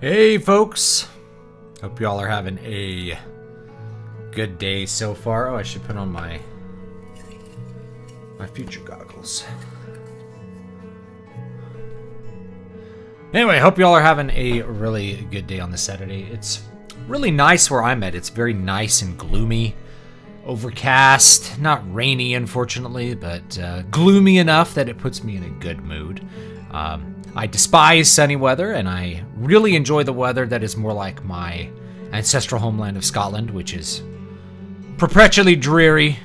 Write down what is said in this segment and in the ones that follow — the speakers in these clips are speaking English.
Hey folks, hope y'all are having a good day so far. Oh, I should put on my future goggles. Anyway, hope y'all are having a really good day on this Saturday. It's really nice where I'm at. It's very nice and gloomy, overcast, not rainy unfortunately, but gloomy enough that it puts me in a good mood. I despise sunny weather, and I really enjoy the weather that is more like my ancestral homeland of Scotland, which is perpetually dreary,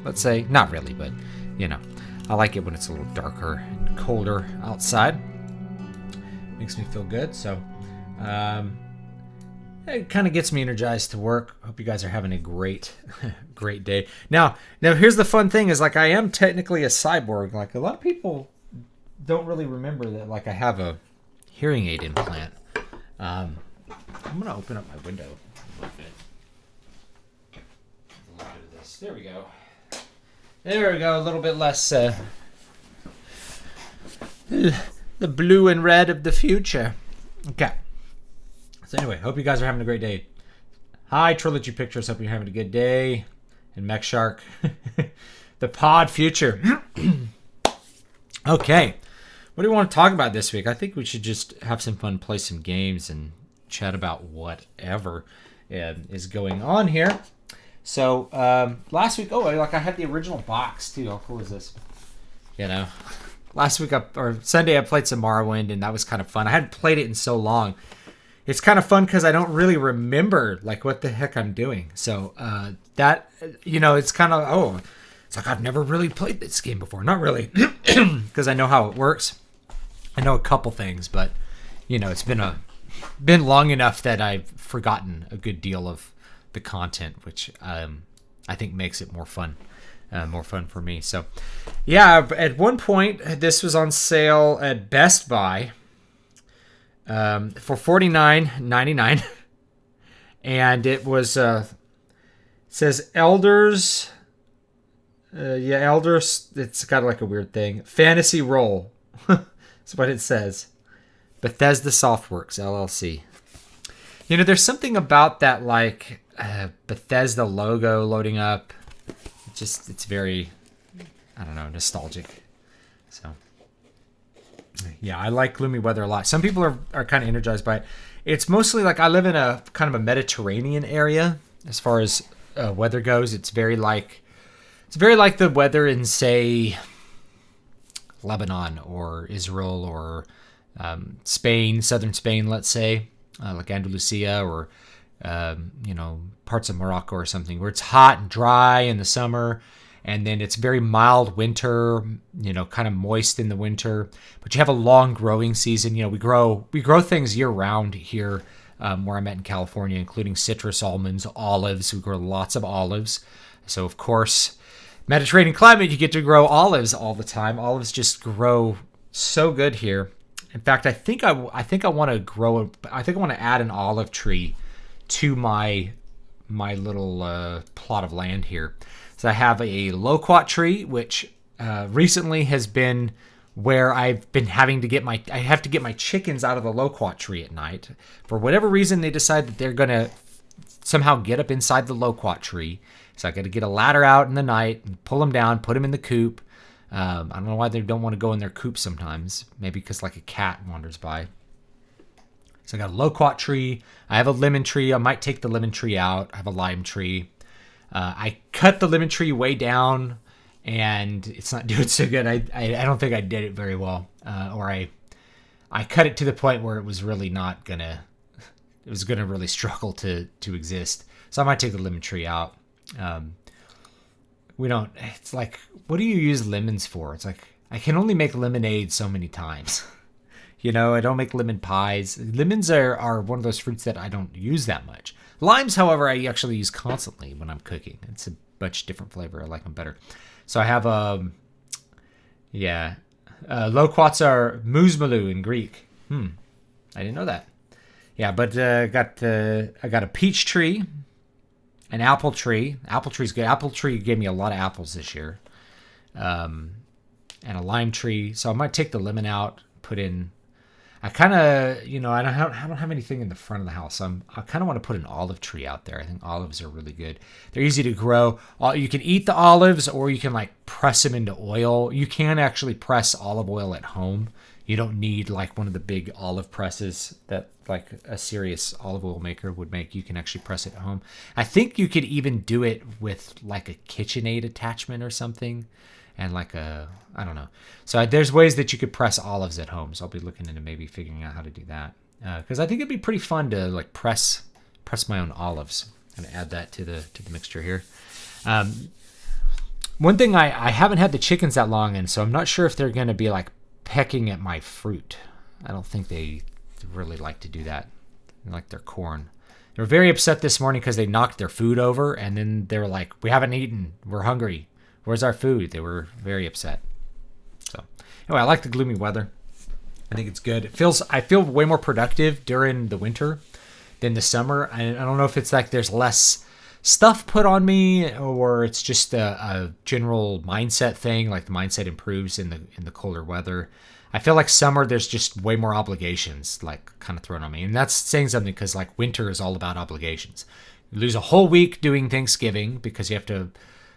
let's say. Not really, but, you know, I like it when it's a little darker and colder outside. Makes me feel good, so it kind of gets me energized to work. Hope you guys are having a great day. Now here's the fun thing is, like, I am technically a cyborg. Like, a lot of people don't really remember that, like, I have a hearing aid implant. I'm gonna open up my window a little bit. A little bit of this. There we go. A little bit less the blue and red of the future. Okay. So anyway, hope you guys are having a great day. Hi, Trilogy Pictures. Hope you're having a good day. And Mech Shark, the pod future. Okay. What do you want to talk about this week? I think we should just have some fun, play some games, and chat about whatever is going on here. So last week, I had the original box too. How cool is this? You know, last week or Sunday I played some Morrowind, and that was kind of fun. I hadn't played it in so long. It's kind of fun because I don't really remember like what the heck I'm doing. So that, you know, it's kind of it's like I've never really played this game before. Not really, because I know how it works. I know a couple things, but you know, it's been long enough that I've forgotten a good deal of the content, which I think makes it more fun for me. So, yeah, at one point this was on sale at Best Buy for $49.99, and it was says Elders. Elders. It's got like a weird thing. Fantasy Roll. That's what it says. Bethesda Softworks LLC. You know, there's something about that, like Bethesda logo loading up. It's very, I don't know, nostalgic. So, yeah, I like gloomy weather a lot. Some people are kind of energized by it. It's mostly like I live in a kind of a Mediterranean area as far as weather goes. It's very like the weather in, say, Lebanon or Israel or Spain, southern Spain, let's say, like Andalusia or, you know, parts of Morocco or something, where it's hot and dry in the summer, and then it's very mild winter, you know, kind of moist in the winter, but you have a long growing season. You know, we grow things year round here where I'm at in California, including citrus, almonds, olives. We grow lots of olives. So, of course, Mediterranean climate, you get to grow olives all the time. Olives just grow so good here. In fact, I think I want to add an olive tree to my little plot of land here. So I have a loquat tree, which recently has been where I've been having to get my chickens out of the loquat tree at night. For whatever reason, they decide that they're gonna somehow get up inside the loquat tree. So I got to get a ladder out in the night and pull them down, put them in the coop. I don't know why they don't want to go in their coop sometimes. Maybe because like a cat wanders by. So I got a loquat tree. I have a lemon tree. I might take the lemon tree out. I have a lime tree. I cut the lemon tree way down, and it's not doing so good. I don't think I did it very well. Or I cut it to the point where it was really not gonna. It was gonna really struggle to exist. So I might take the lemon tree out. It's like, what do you use lemons for? It's like, I can only make lemonade so many times. You know, I don't make lemon pies. Lemons are one of those fruits that I don't use that much. Limes, however, I actually use constantly when I'm cooking. It's a much different flavor. I like them better. So I have, loquats are mousmelou in Greek. I didn't know that. Yeah, but I got a peach tree. An apple tree. Apple tree's good. Apple tree gave me a lot of apples this year. And a lime tree. So I might take the lemon out, put in I kind of, I don't have anything in the front of the house. I kind of want to put an olive tree out there. I think olives are really good. They're easy to grow. You can eat the olives, or you can like press them into oil. You can actually press olive oil at home. You don't need like one of the big olive presses that like a serious olive oil maker would make. You can actually press it at home. I think you could even do it with like a KitchenAid attachment or something. And like I don't know. So there's ways that you could press olives at home. So I'll be looking into maybe figuring out how to do that. Because I think it'd be pretty fun to like press my own olives and add that to the mixture here. One thing, I haven't had the chickens that long, and so I'm not sure if they're going to be like pecking at my fruit. I don't think they really like to do that. They like their corn. They were very upset this morning because they knocked their food over, and then they were like, "We haven't eaten. We're hungry. Where's our food?" They were very upset. So anyway, I like the gloomy weather. I think it's good. I feel way more productive during the winter than the summer. I don't know if it's like there's less stuff put on me, or it's just a general mindset thing. Like the mindset improves in the colder weather. I feel like summer there's just way more obligations like kind of thrown on me, and that's saying something because like winter is all about obligations. You lose a whole week doing Thanksgiving because you have to.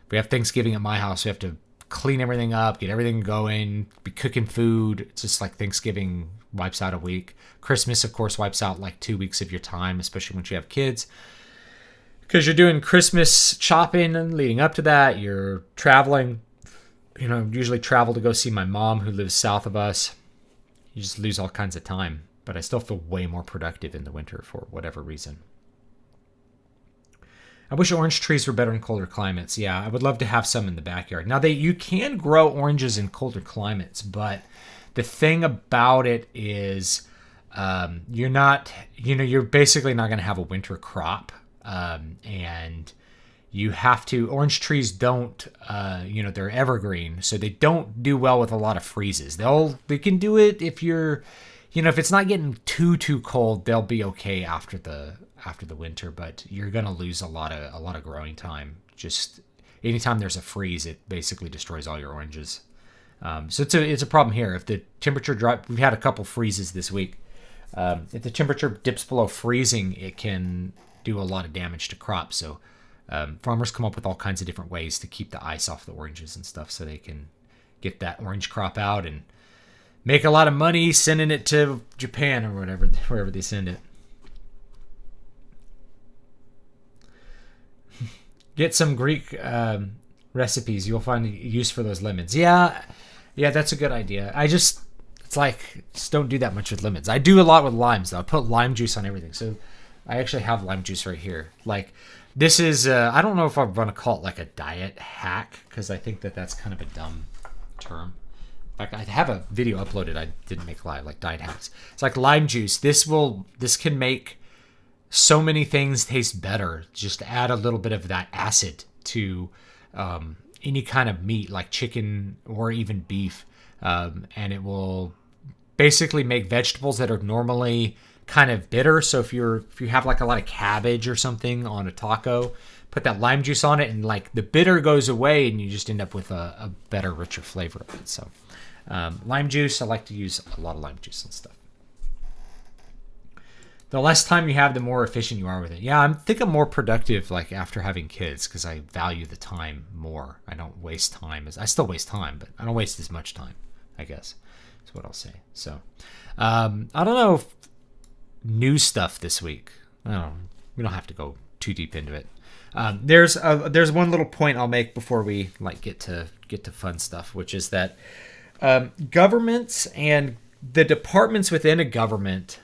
We have Thanksgiving at my house. We have to clean everything up, get everything going, be cooking food. It's just like Thanksgiving wipes out a week. Christmas, of course, wipes out like 2 weeks of your time, especially when you have kids. Because you're doing Christmas shopping and leading up to that. You're traveling. Usually travel to go see my mom who lives south of us. You just lose all kinds of time. But I still feel way more productive in the winter for whatever reason. I wish orange trees were better in colder climates. Yeah, I would love to have some in the backyard. Now, you can grow oranges in colder climates, but the thing about it is you're basically not going to have a winter crop. And you have to, orange trees don't, they're evergreen, so they don't do well with a lot of freezes. They can do it if you're, if it's not getting too cold, they'll be okay after the winter, but you're going to lose a lot of growing time. Just anytime there's a freeze, it basically destroys all your oranges. So it's a problem here. If the temperature drops, we've had a couple freezes this week. If the temperature dips below freezing, it can do a lot of damage to crops. So farmers come up with all kinds of different ways to keep the ice off the oranges and stuff so they can get that orange crop out and make a lot of money sending it to Japan or wherever they send it. Get some Greek recipes. You'll find use for those lemons. Yeah, that's a good idea. Just don't do that much with lemons. I do a lot with limes, though. I put lime juice on everything. So I actually have lime juice right here. Like, this is, I don't know if I want to call it like a diet hack, because I think that's kind of a dumb term. Like, I have a video uploaded I didn't make live, like diet hacks. It's like lime juice. This can make so many things taste better. Just add a little bit of that acid to any kind of meat like chicken or even beef, and it will basically make vegetables that are normally kind of bitter. So if you have like a lot of cabbage or something on a taco, put that lime juice on it, and like the bitter goes away, and you just end up with a better, richer flavor of it. So lime juice, I like to use a lot of lime juice and stuff. The less time you have, the more efficient you are with it. Yeah, I think I'm more productive like after having kids because I value the time more. I don't waste time. I still waste time, but I don't waste as much time, I guess. That's what I'll say. So, I don't know if news stuff this week. I don't know. We don't have to go too deep into it. There's one little point I'll make before we like get to fun stuff, which is that governments and the departments within a government,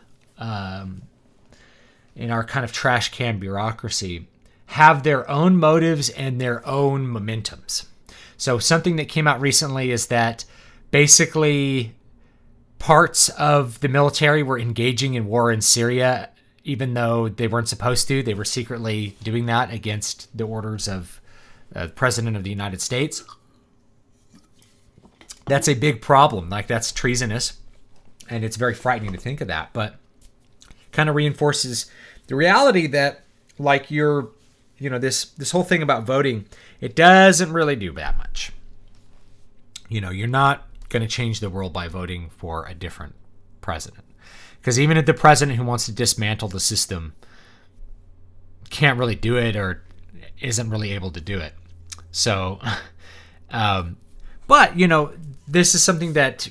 in our kind of trash can bureaucracy, have their own motives and their own momentums. So something that came out recently is that basically parts of the military were engaging in war in Syria, even though they weren't supposed to. They were secretly doing that against the orders of the President of the United States. That's a big problem. Like, that's treasonous, and it's very frightening to think of that. But kind of reinforces the reality that, like, this whole thing about voting, it doesn't really do that much. You're not going to change the world by voting for a different president. Because even the president who wants to dismantle the system can't really do it or isn't really able to do it. So, but, this is something that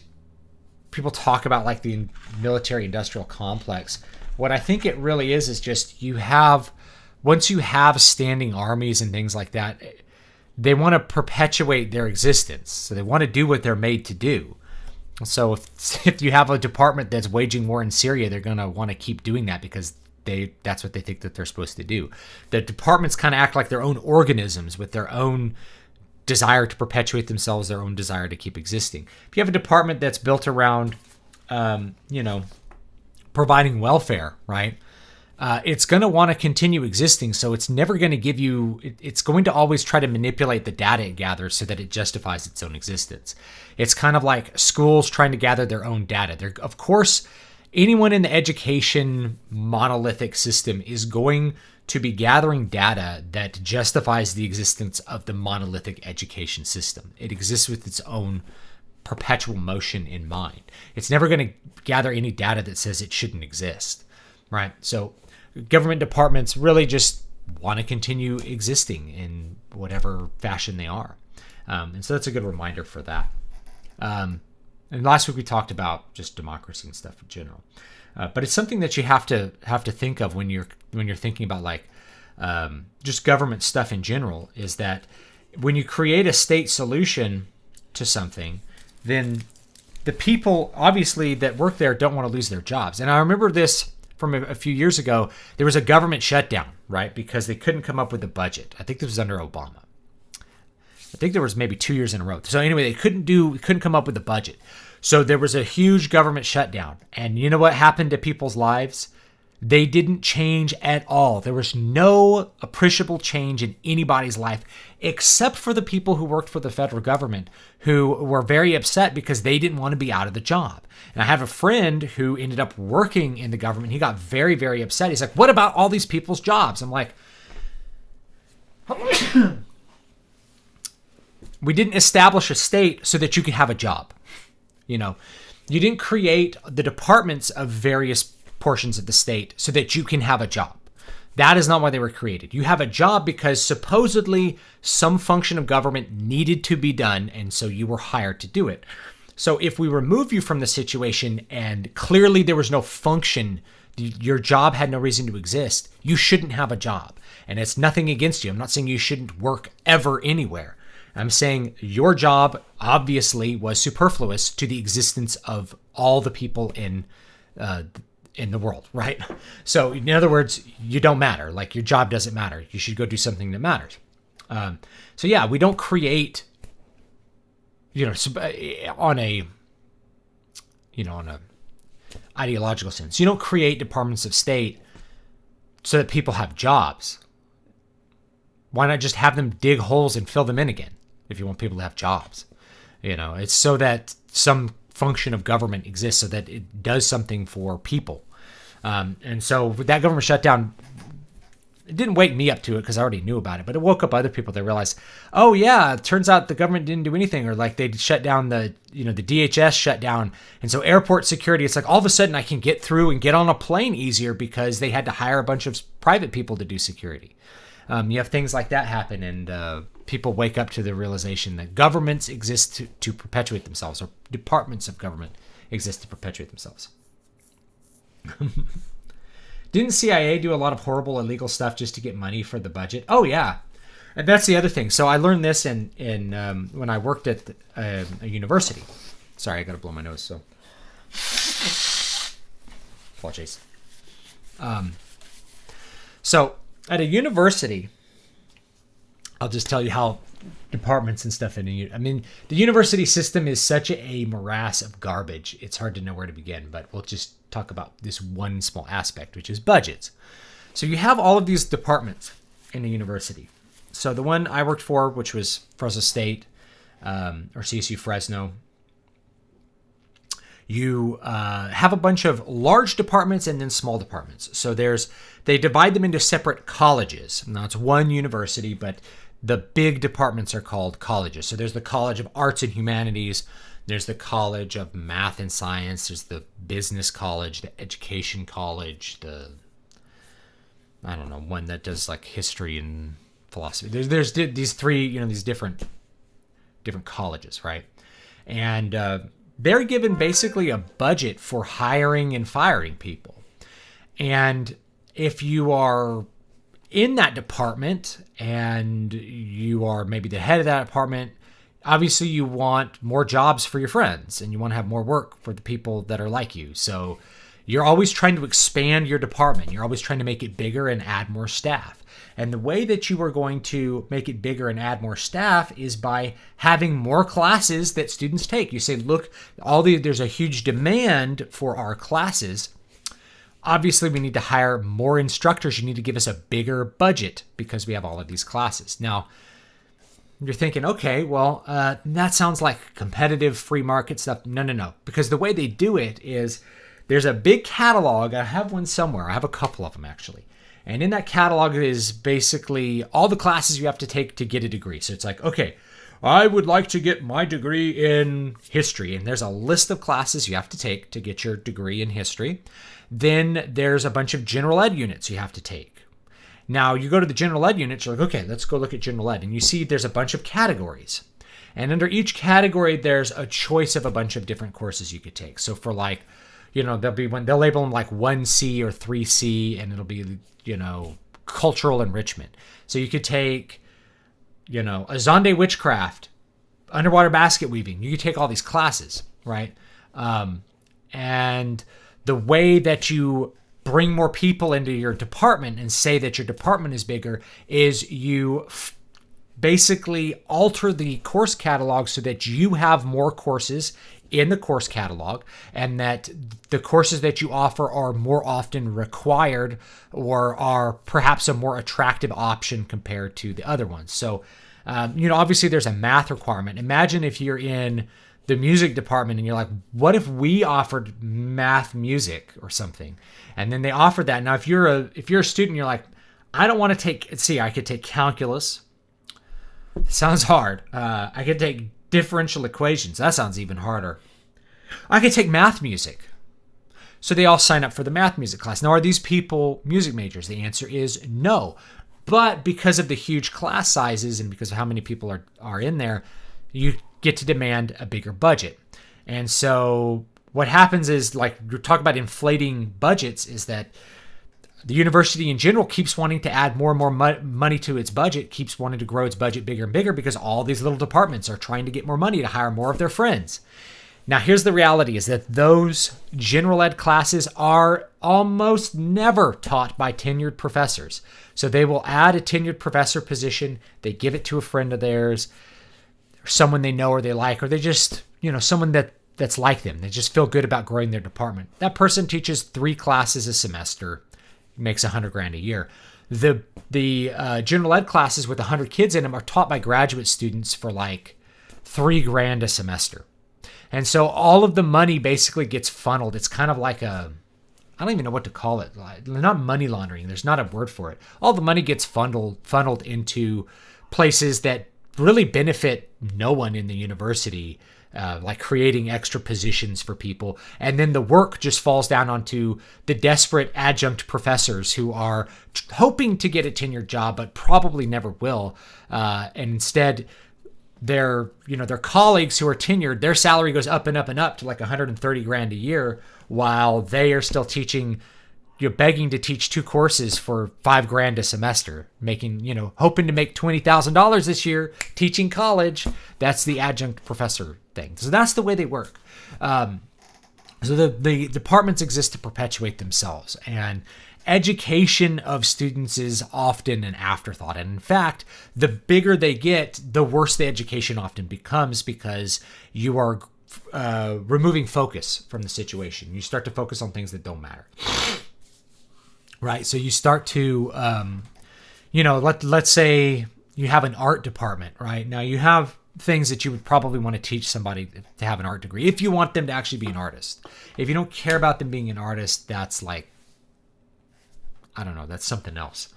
people talk about, like the military industrial complex. What I think it really is just once you have standing armies and things like that, they want to perpetuate their existence. So they want to do what they're made to do. So if you have a department that's waging war in Syria, they're going to want to keep doing that because that's what they think that they're supposed to do. The departments kind of act like their own organisms with their own desire to perpetuate themselves, their own desire to keep existing. If you have a department that's built around, providing welfare, right? It's going to want to continue existing. So it's never going to give you, it's going to always try to manipulate the data it gathers so that it justifies its own existence. It's kind of like schools trying to gather their own data. Of course, anyone in the education monolithic system is going to be gathering data that justifies the existence of the monolithic education system. It exists with its own perpetual motion in mind. It's never going to gather any data that says it shouldn't exist, right? So government departments really just want to continue existing in whatever fashion they are. And so that's a good reminder for that. And last week we talked about just democracy and stuff in general. But it's something that you have to think of when you're thinking about like just government stuff in general, is that when you create a state solution to something, then the people obviously that work there don't want to lose their jobs. And I remember this from a few years ago. There was a government shutdown, right? Because they couldn't come up with a budget. I think this was under Obama. I think there was maybe 2 years in a row. So anyway, they couldn't come up with a budget. So there was a huge government shutdown. And you know what happened to people's lives? They didn't change at all. There was no appreciable change in anybody's life except for the people who worked for the federal government, who were very upset because they didn't want to be out of the job. And I have a friend who ended up working in the government. He got very, very upset. He's like, what about all these people's jobs? I'm like, we didn't establish a state so that you could have a job. You didn't create the departments of various portions of the state so that you can have a job. That is not why they were created. You have a job because supposedly some function of government needed to be done, and so you were hired to do it. So if we remove you from the situation and clearly there was no function, your job had no reason to exist, you shouldn't have a job. And it's nothing against you. I'm not saying you shouldn't work ever anywhere. I'm saying your job obviously was superfluous to the existence of all the people in the world, right? So in other words, you don't matter. Like your job doesn't matter. You should go do something that matters. So yeah, we don't create, on a ideological sense. You don't create departments of state so that people have jobs. Why not just have them dig holes and fill them in again if you want people to have jobs? It's so that some function of government exists so that it does something for people. And so with that government shutdown, it didn't wake me up to it because I already knew about it, but it woke up other people that realized, oh yeah, it turns out the government didn't do anything, or like they shut down the DHS shut down. And so airport security, it's like all of a sudden I can get through and get on a plane easier because they had to hire a bunch of private people to do security. You have things like that happen, and people wake up to the realization that governments exist to perpetuate themselves, or departments of government exist to perpetuate themselves. Didn't CIA do a lot of horrible illegal stuff just to get money for the budget? Oh yeah, and that's the other thing. So I learned this in when I worked at a university. Sorry, I gotta blow my nose. So apologies. So at a university, I'll just tell you how departments and stuff the university system is such a morass of garbage. It's hard to know where to begin, but we'll just talk about this one small aspect, which is budgets. So you have all of these departments in a university. So the one I worked for, which was Fresno State, or CSU Fresno, you have a bunch of large departments and then small departments. So they divide them into separate colleges. Now it's one university, but the big departments are called colleges. So there's the College of Arts and Humanities, There's the College of Math and Science. There's the Business College, the Education College, I don't know, one that does like history and philosophy. There's these three, these different colleges, right? And they're given basically a budget for hiring and firing people. And if you are in that department and you are maybe the head of that department, obviously you want more jobs for your friends and you want to have more work for the people that are like you. So you're always trying to expand your department. You're always trying to make it bigger and add more staff. And the way that you are going to make it bigger and add more staff is by having more classes that students take. You say, look, there's a huge demand for our classes. Obviously, we need to hire more instructors. You need to give us a bigger budget because we have all of these classes. Now, you're thinking, okay, well, that sounds like competitive free market stuff. No. Because the way they do it is there's a big catalog. I have one somewhere. I have a couple of them, actually. And in that catalog is basically all the classes you have to take to get a degree. So it's like, okay, I would like to get my degree in history. And there's a list of classes you have to take to get your degree in history. Then there's a bunch of general ed units you have to take. Now, you go to the general ed units, you're like, okay, let's go look at general ed. And you see there's a bunch of categories. And under each category, there's a choice of a bunch of different courses you could take. So for like, they'll label them like 1C or 3C, and it'll be, cultural enrichment. So you could take, Azande witchcraft, underwater basket weaving. You could take all these classes, right? And the way that you bring more people into your department and say that your department is bigger is you basically alter the course catalog so that you have more courses in the course catalog and that the courses that you offer are more often required or are perhaps a more attractive option compared to the other ones. So, obviously there's a math requirement. Imagine if you're in the music department and you're like, what if we offered math music or something? And then they offered that. Now, if you're a student, you're like, I don't want to I could take calculus. It sounds hard. I could take differential equations. That sounds even harder. I could take math music. So they all sign up for the math music class. Now, are these people music majors? The answer is no. But because of the huge class sizes and because of how many people are in there, you get to demand a bigger budget. And so what happens is, like you talk about inflating budgets, is that the university in general keeps wanting to add more and more money to its budget, keeps wanting to grow its budget bigger and bigger because all these little departments are trying to get more money to hire more of their friends. Now, here's the reality is that those general ed classes are almost never taught by tenured professors. So they will add a tenured professor position. They give it to a friend of theirs, or someone they know or they like, or they just, someone that's like them. They just feel good about growing their department. That person teaches 3 classes a semester, makes $100,000 a year. The general ed classes with 100 kids in them are taught by graduate students for like $3,000 a semester. And so all of the money basically gets funneled. It's kind of like I don't even know what to call it. Not money laundering. There's not a word for it. All the money gets funneled into places that really benefit no one in the university, like creating extra positions for people. And then the work just falls down onto the desperate adjunct professors who are hoping to get a tenured job, but probably never will. And instead, their colleagues who are tenured, their salary goes up and up and up to like $130,000 a year, while they are still teaching, begging to teach 2 courses for $5,000 a semester, hoping to make $20,000 this year teaching college. That's the adjunct professor thing. So that's the way they work. So the departments exist to perpetuate themselves, and education of students is often an afterthought. And in fact, the bigger they get, the worse the education often becomes because you are removing focus from the situation. You start to focus on things that don't matter. Right? So you start to, let's say you have an art department, right? Now you have things that you would probably want to teach somebody to have an art degree if you want them to actually be an artist. If you don't care about them being an artist, that's like I don't know, that's something else.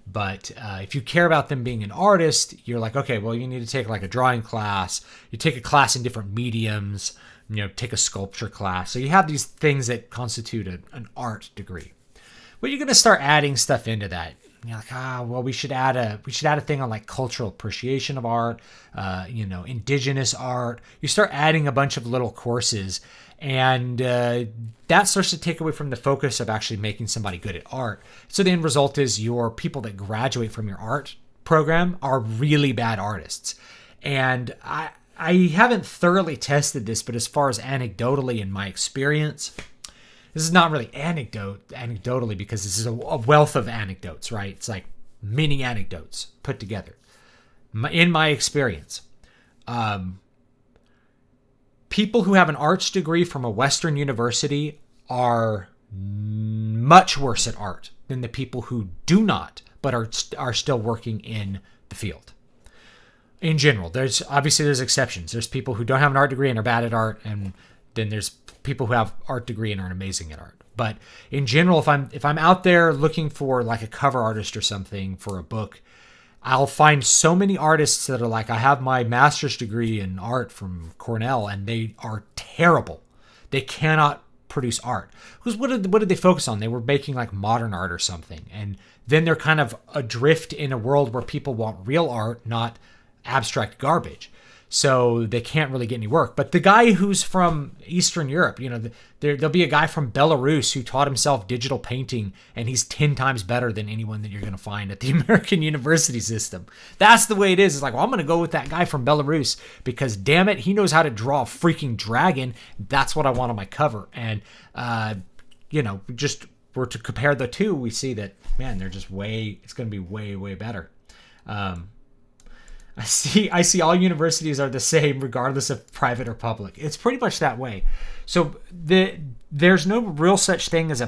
But if you care about them being an artist, you're like, okay, well, you need to take like a drawing class. You take a class in different mediums, take a sculpture class. So you have these things that constitute an art degree. Well, you're going to start adding stuff into that. You're like, well, we should add a thing on like cultural appreciation of art, indigenous art. You start adding a bunch of little courses, and that starts to take away from the focus of actually making somebody good at art. So the end result is your people that graduate from your art program are really bad artists. And I haven't thoroughly tested this, but as far as anecdotally in my experience, this is not really anecdotally, because this is a wealth of anecdotes, right? It's like mini anecdotes put together. In my experience, people who have an arts degree from a Western university are much worse at art than the people who do not, but are still working in the field. In general, there's exceptions. There's people who don't have an art degree and are bad at art, and then there's people who have art degree and are amazing at art. But in general, if I'm out there looking for like a cover artist or something for a book, I'll find so many artists that are like, I have my master's degree in art from Cornell, and they are terrible. They cannot produce art. Because what did they focus on? They were making like modern art or something. And then they're kind of adrift in a world where people want real art, not abstract garbage. So they can't really get any work. But the guy who's from Eastern Europe, there'll be a guy from Belarus who taught himself digital painting, and he's 10 times better than anyone that you're going to find at the American university system. That's the way it is. It's like, well, I'm going to go with that guy from Belarus because, damn it, he knows how to draw a freaking dragon. That's what I want on my cover. And, just were to compare the two, we see that, man, it's going to be way, way better. I see all universities are the same regardless of private or public. It's pretty much that way. So there's no real such thing as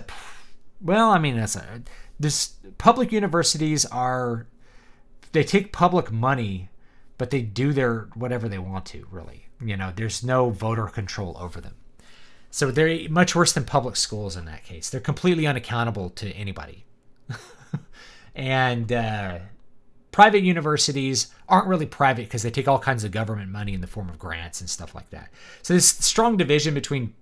this public universities they take public money, but they do their whatever they want to, really. There's no voter control over them. So they're much worse than public schools in that case. They're completely unaccountable to anybody. And private universities aren't really private because they take all kinds of government money in the form of grants and stuff like that. So this strong division between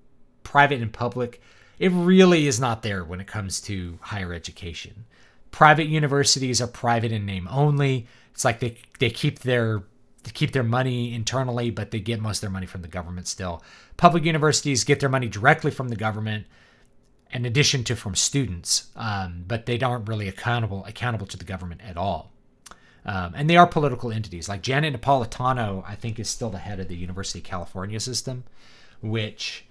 private and public, it really is not there when it comes to higher education. Private universities are private in name only. It's like they keep their money internally, but they get most of their money from the government still. Public universities get their money directly from the government, in addition to from students, but they aren't really accountable to the government at all. And they are political entities. Like Janet Napolitano, I think, is still the head of the University of California system, which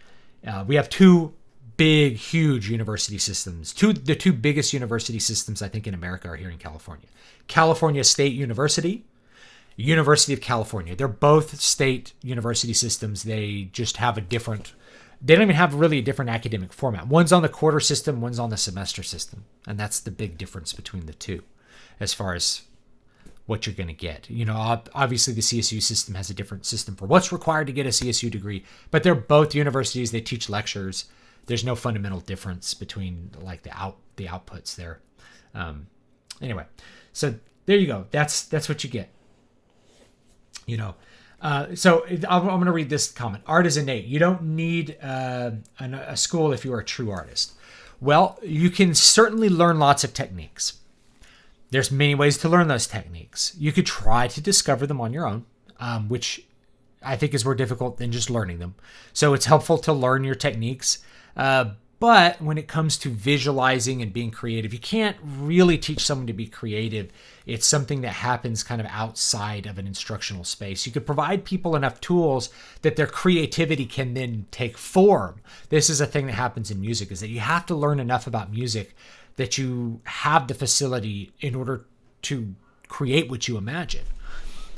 we have two big, huge university systems. The two biggest university systems, I think, in America are here in California. California State University, University of California. They're both state university systems. They just have they don't even have really a different academic format. One's on the quarter system, one's on the semester system. And that's the big difference between the two as far as what you're going to get. Obviously the CSU system has a different system for what's required to get a CSU degree, but they're both universities. They teach lectures. There's no fundamental difference between like the outputs there. Anyway, so there you go. That's what you get. So I'm going to read this comment. Art is innate. You don't need a school if you are a true artist. Well, you can certainly learn lots of techniques. There's many ways to learn those techniques. You could try to discover them on your own, which I think is more difficult than just learning them. So it's helpful to learn your techniques. But when it comes to visualizing and being creative, you can't really teach someone to be creative. It's something that happens kind of outside of an instructional space. You could provide people enough tools that their creativity can then take form. This is a thing that happens in music, is that you have to learn enough about music that you have the facility in order to create what you imagine.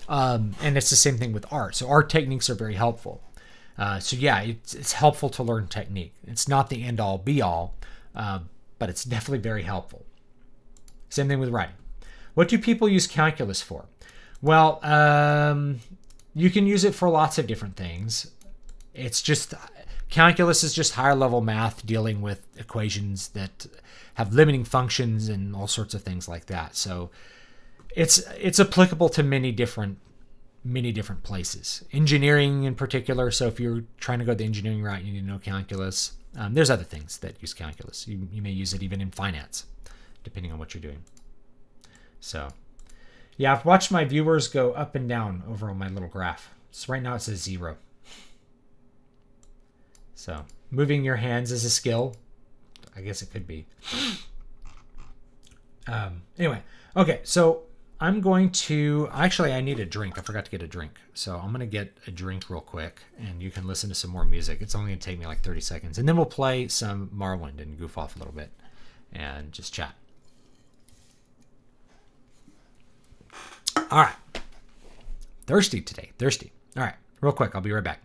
And it's the same thing with art. So art techniques are very helpful. It's helpful to learn technique. It's not the end all be all, but it's definitely very helpful. Same thing with writing. What do people use calculus for? Well, you can use it for lots of different things. It's just calculus is just higher level math dealing with equations that have limiting functions and all sorts of things like that. So it's applicable to many different places. Engineering in particular. So if you're trying to go the engineering route, you need to know calculus. There's other things that use calculus. You may use it even in finance, depending on what you're doing. So yeah, I've watched my viewers go up and down over on my little graph. So right now it says 0. So moving your hands is a skill. I guess it could be. Anyway, okay, so I'm going to... Actually, I need a drink. I forgot to get a drink. So I'm going to get a drink real quick, and you can listen to some more music. It's only going to take me like 30 seconds. And then we'll play some Morrowind and goof off a little bit and just chat. All right. Thirsty today. Thirsty. All right. Real quick. I'll be right back.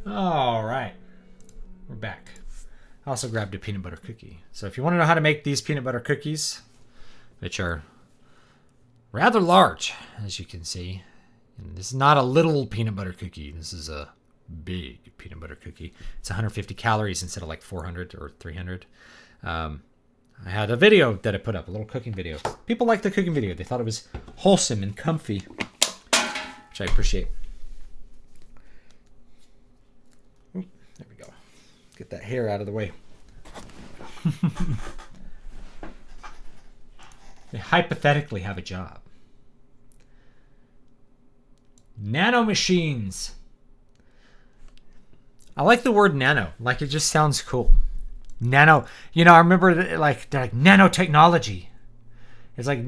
All right, we're back. I also grabbed a peanut butter cookie. So if you want to know how to make these peanut butter cookies, which are rather large, as you can see, and this is not a little peanut butter cookie. This is a big peanut butter cookie. It's 150 calories instead of like 400 or 300. I had a video that I put up, a little cooking video. People liked the cooking video. They thought it was wholesome and comfy, which I appreciate. There we go. Get that hair out of the way. They hypothetically have a job. Nanomachines. I like the word nano. Like, it just sounds cool. Nano. You know, I remember like they're like nanotechnology. It's like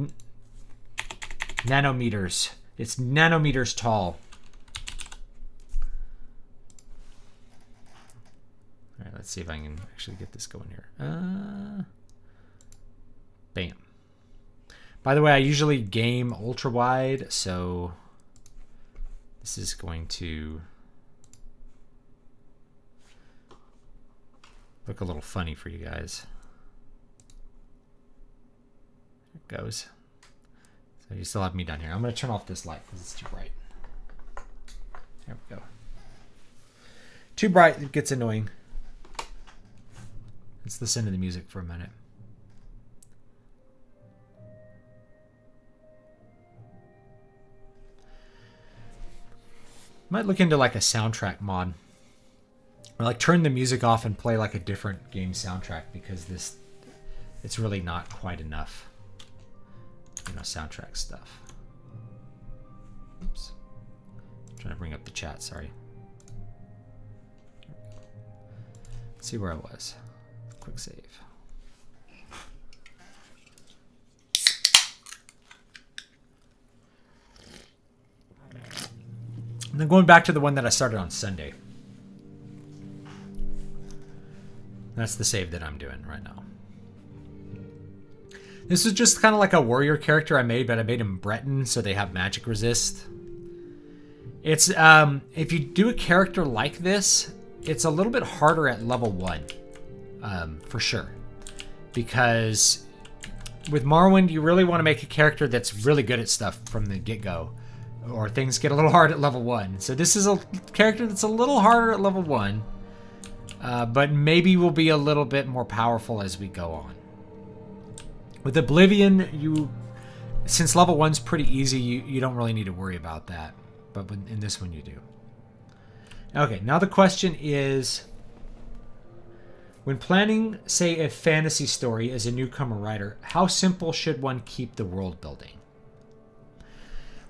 nanometers. It's nanometers tall. All right, let's see if I can actually get this going here. Bam. By the way, I usually game ultra wide, so this is going to look a little funny for you guys. There it goes. So you still have me down here. I'm going to turn off this light because it's too bright. There we go. Too bright, it gets annoying. Let's listen to the music for a minute. Might look into like a soundtrack mod. Or like turn the music off and play like a different game soundtrack, because this, it's really not quite enough, you know, soundtrack stuff. Oops. I'm trying to bring up the chat, sorry. Let's see where I was. Quick save. And then going back to the one that I started on Sunday. That's the save that I'm doing right now. This was just kind of like a warrior character I made, but I made him Breton, so they have magic resist. It's if you do a character like this, it's a little bit harder at level 1, for sure. Because with Morrowind, you really want to make a character that's really good at stuff from the get-go, or things get a little hard at level 1. So this is a character that's a little harder at level 1, but maybe will be a little bit more powerful as we go on. With Oblivion, since level 1's pretty easy, you don't really need to worry about that. But in this one, you do. Okay, now the question is, when planning, say, a fantasy story as a newcomer writer, how simple should one keep the world building?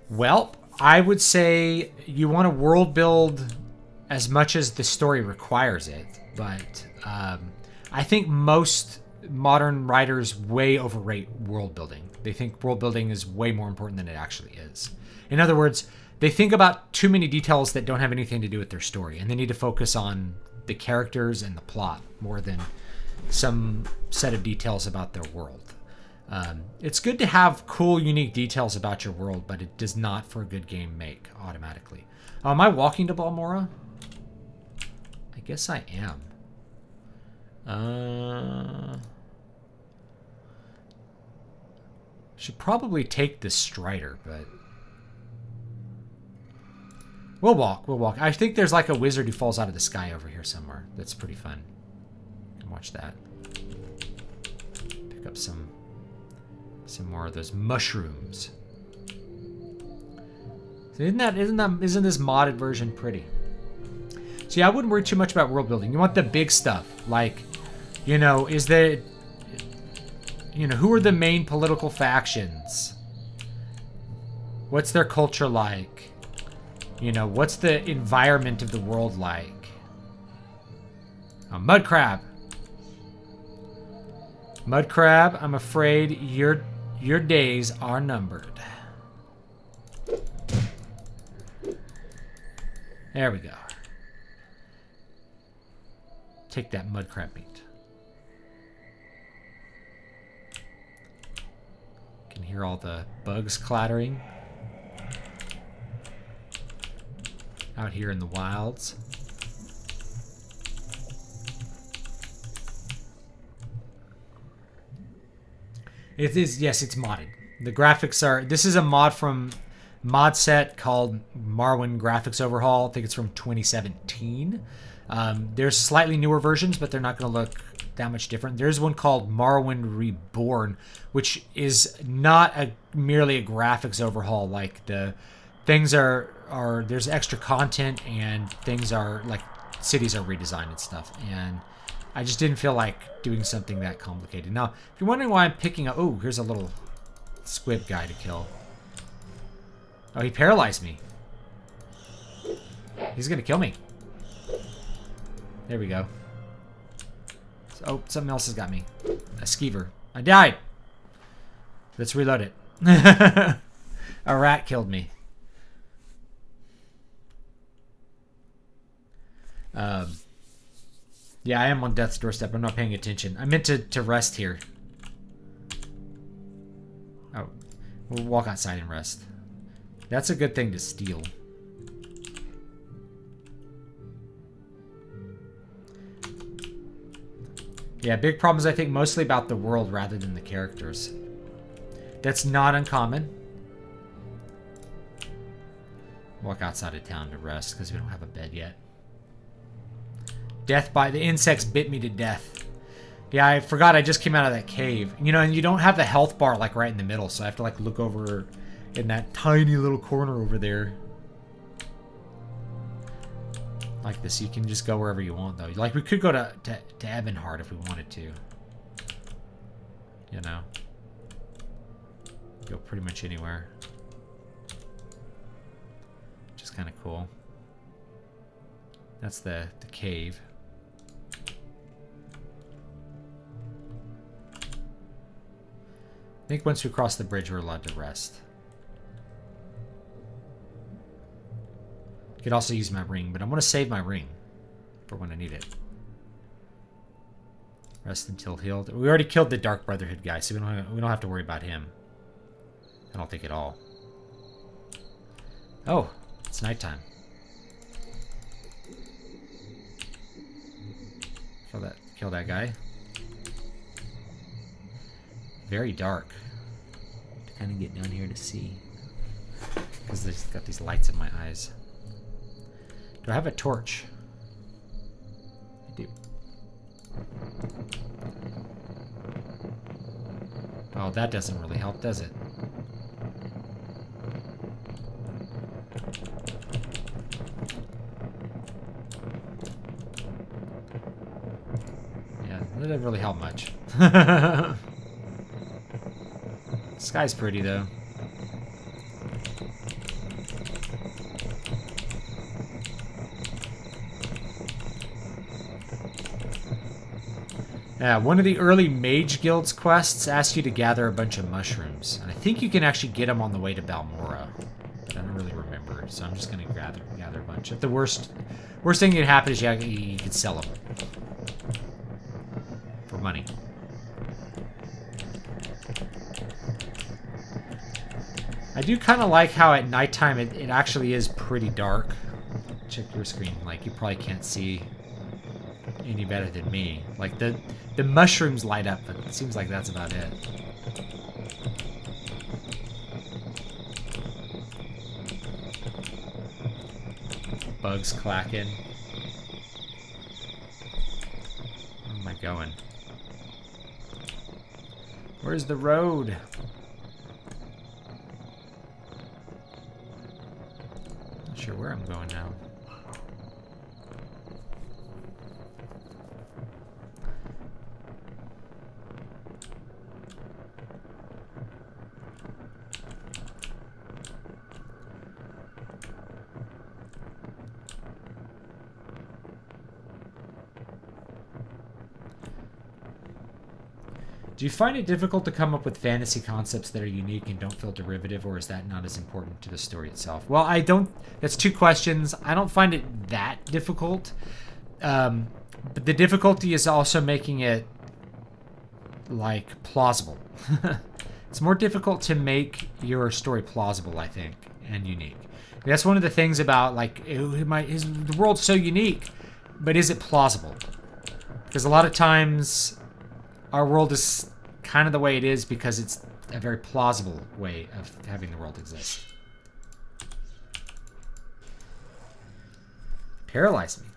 Well, I would say you want to world build as much as the story requires it, but I think most modern writers way overrate world building. They think world building is way more important than it actually is. In other words, they think about too many details that don't have anything to do with their story, and they need to focus on the characters and the plot more than some set of details about their world. It's good to have cool, unique details about your world, but it does not, for a good game, make automatically. Am I walking to Balmora? I guess I am. Should probably take the Strider, but we'll walk. I think there's like a wizard who falls out of the sky over here somewhere. That's pretty fun. Can watch that. Pick up some more of those mushrooms. So isn't this modded version pretty? So yeah, I wouldn't worry too much about world building. You want the big stuff, like, who are the main political factions? What's their culture like? What's the environment of the world like? A mud crab. Mud crab, I'm afraid your days are numbered. There we go. Take that mud crab meat. Can hear all the bugs clattering out here in the wilds. It is, yes, it's modded. The graphics are, this is a mod from mod set called Morrowind Graphics Overhaul. I think it's from 2017. There's slightly newer versions, but they're not going to look that much different. There's one called Morrowind Reborn, which is not merely a graphics overhaul. Like, the things are there's extra content, and things are like cities are redesigned and stuff. And I just didn't feel like doing something that complicated. Now, if you're wondering why I'm picking up, oh, here's a little squib guy to kill. Oh, he paralyzed me. He's gonna kill me. There we go. Oh, something else has got me. A skeever. I died. Let's reload it. A rat killed me. Yeah, I am on death's doorstep. I'm not paying attention. I meant to rest here. Oh, we'll walk outside and rest. That's a good thing to steal. Yeah, big problems, I think, mostly about the world rather than the characters. That's not uncommon. Walk outside of town to rest because we don't have a bed yet. Death by the insects bit me to death. Yeah, I forgot I just came out of that cave. And you don't have the health bar like right in the middle, so I have to like look over in that tiny little corner over there. Like this, you can just go wherever you want, though. Like, we could go to Ebonheart if we wanted to. Go pretty much anywhere. Which is kind of cool. That's the cave. I think once we cross the bridge, we're allowed to rest. Could also use my ring, but I'm going to save my ring for when I need it. Rest until healed. We already killed the Dark Brotherhood guy, so we don't have to worry about him. I don't think at all. Oh, it's nighttime. Kill that guy. Very dark. To kind of get down here to see. Because they've got these lights in my eyes. Do I have a torch? I do. Oh, that doesn't really help, does it? Yeah, that doesn't really help much. Sky's pretty, though. Yeah, one of the early Mage Guild's quests asks you to gather a bunch of mushrooms. And I think you can actually get them on the way to Balmora. But I don't really remember, so I'm just going to gather a bunch. At the worst thing that could happen is you could sell them. For money. I do kind of like how at nighttime it actually is pretty dark. Check your screen. Like, you probably can't see any better than me. Like, the mushrooms light up, but it seems like that's about it. Bugs clacking. Where am I going? Where's the road? Not sure where I'm going now. Do you find it difficult to come up with fantasy concepts that are unique and don't feel derivative, or is that not as important to the story itself? Well, I don't... That's two questions. I don't find it that difficult. But the difficulty is also making it, like, plausible. It's more difficult to make your story plausible, I think, and unique. That's one of the things about, like, the world's so unique, but is it plausible? Because a lot of times our world is kind of the way it is because it's a very plausible way of having the world exist. Paralyze me.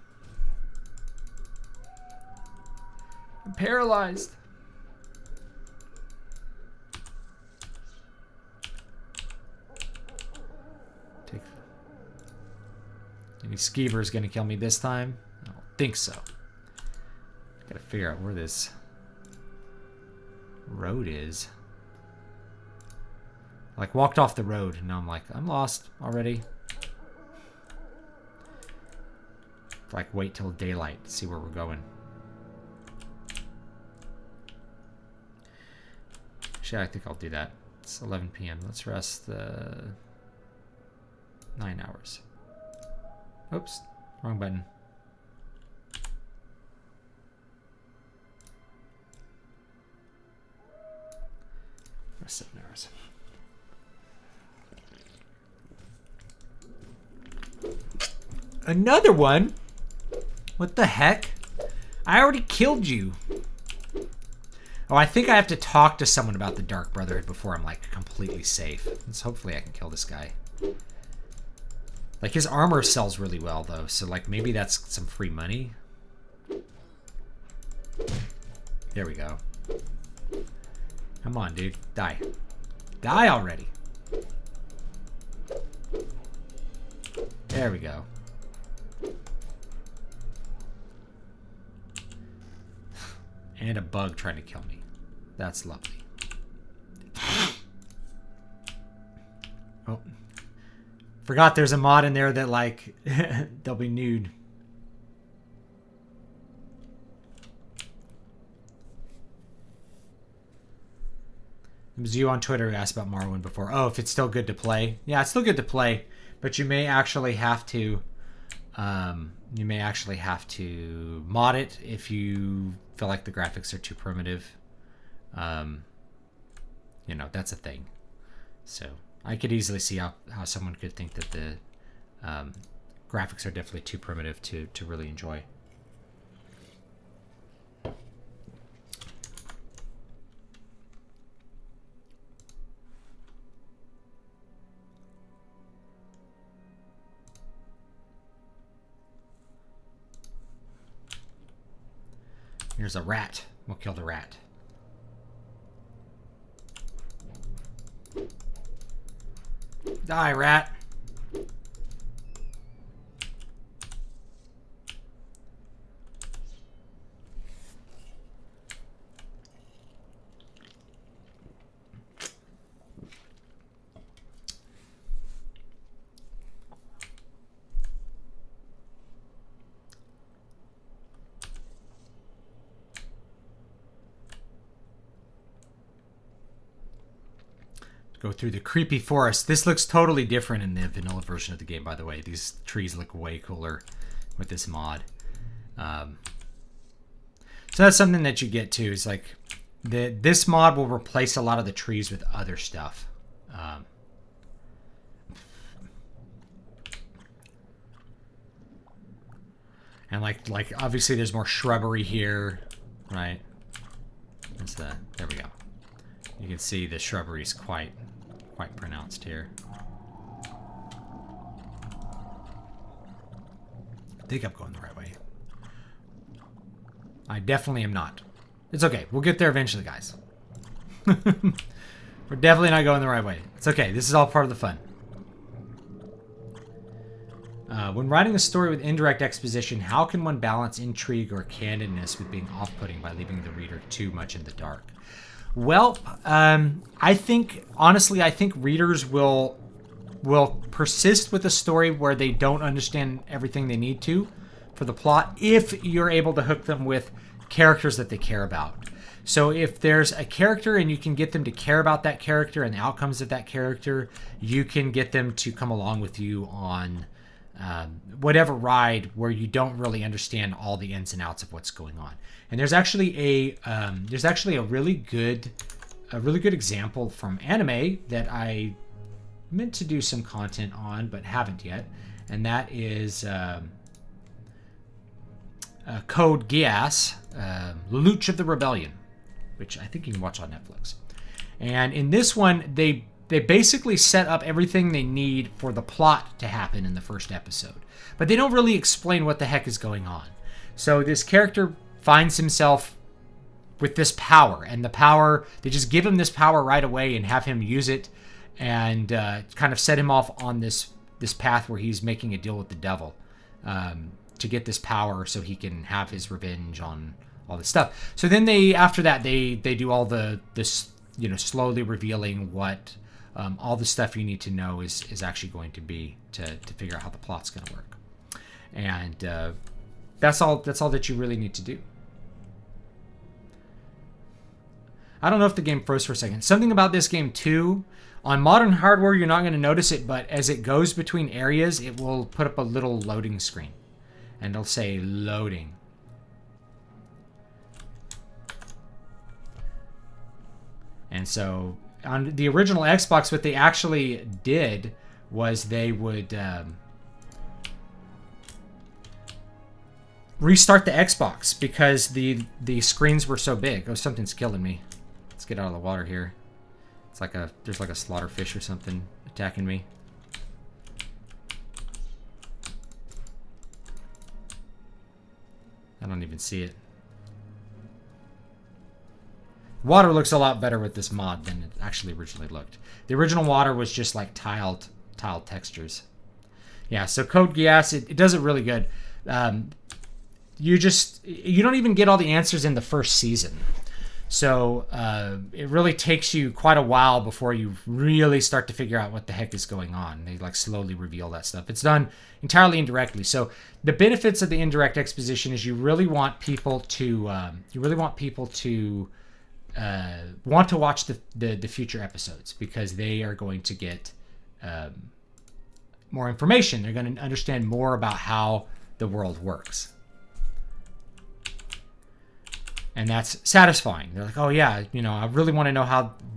I'm paralyzed. Any skeever's gonna kill me this time? I don't think so. Gotta figure out where this road is. Like, walked off the road and now I'm like, I'm lost already. Like, wait till daylight to see where we're going. Actually, I think I'll do that. It's 11 p.m. Let's rest 9 hours. Oops, wrong button. Rest 7 hours. Another one? What the heck? I already killed you. Oh, I think I have to talk to someone about the Dark Brotherhood before I'm, like, completely safe. So hopefully I can kill this guy. Like, his armor sells really well, though, so, like, maybe that's some free money. There we go. Come on, dude. Die. Die already. There we go. And a bug trying to kill me. That's lovely. Oh. Forgot there's a mod in there that, like, they'll be nude. It was you on Twitter who asked about Morrowind before. Oh, if it's still good to play. Yeah, it's still good to play, but you may actually have to You may actually have to mod it if you feel like the graphics are too primitive. That's a thing. So I could easily see how someone could think that the graphics are definitely too primitive to really enjoy. Here's a rat. We'll kill the rat. Die, rat. Go through the creepy forest. This looks totally different in the vanilla version of the game, by the way. These trees look way cooler with this mod. So that's something that you get to, is like this mod will replace a lot of the trees with other stuff. And like obviously there's more shrubbery here, right? There we go. You can see the shrubbery is quite pronounced here. I think I'm going the right way. I definitely am not. It's okay. We'll get there eventually, guys. We're definitely not going the right way. It's okay. This is all part of the fun. When writing a story with indirect exposition, how can one balance intrigue or candidness with being off-putting by leaving the reader too much in the dark? Well, I think readers will persist with a story where they don't understand everything they need to for the plot if you're able to hook them with characters that they care about. So if there's a character and you can get them to care about that character and the outcomes of that character, you can get them to come along with you on whatever ride where you don't really understand all the ins and outs of what's going on. And there's actually a really good example from anime that I meant to do some content on but haven't yet, and that is Code Geass, Lelouch of the Rebellion, which I think you can watch on Netflix. And in this one, they basically set up everything they need for the plot to happen in the first episode. But they don't really explain what the heck is going on. So this character finds himself with this power. And the power, they just give him this power right away and have him use it and kind of set him off on this path where he's making a deal with the devil to get this power so he can have his revenge on all this stuff. So then after that, they do all this, slowly revealing what all the stuff you need to know is actually going to be to figure out how the plot's going to work. And that's all that you really need to do. I don't know if the game froze for a second. Something about this game too, on modern hardware you're not going to notice it, but as it goes between areas it will put up a little loading screen and it'll say loading. And so on the original Xbox, what they actually did was they would restart the Xbox because the screens were so big. Oh, something's killing me. Let's get out of the water here. It's like there's like a slaughterfish or something attacking me. I don't even see it. Water looks a lot better with this mod than it actually originally looked. The original water was just like tiled textures. Yeah, so Code Geass, it does it really good. You don't even get all the answers in the first season. So it really takes you quite a while before you really start to figure out what the heck is going on. They like slowly reveal that stuff. It's done entirely indirectly. So the benefits of the indirect exposition is you really want people to want to watch the future episodes because they are going to get more information. They're going to understand more about how the world works. And that's satisfying. They're like, oh yeah, you know, I really want to know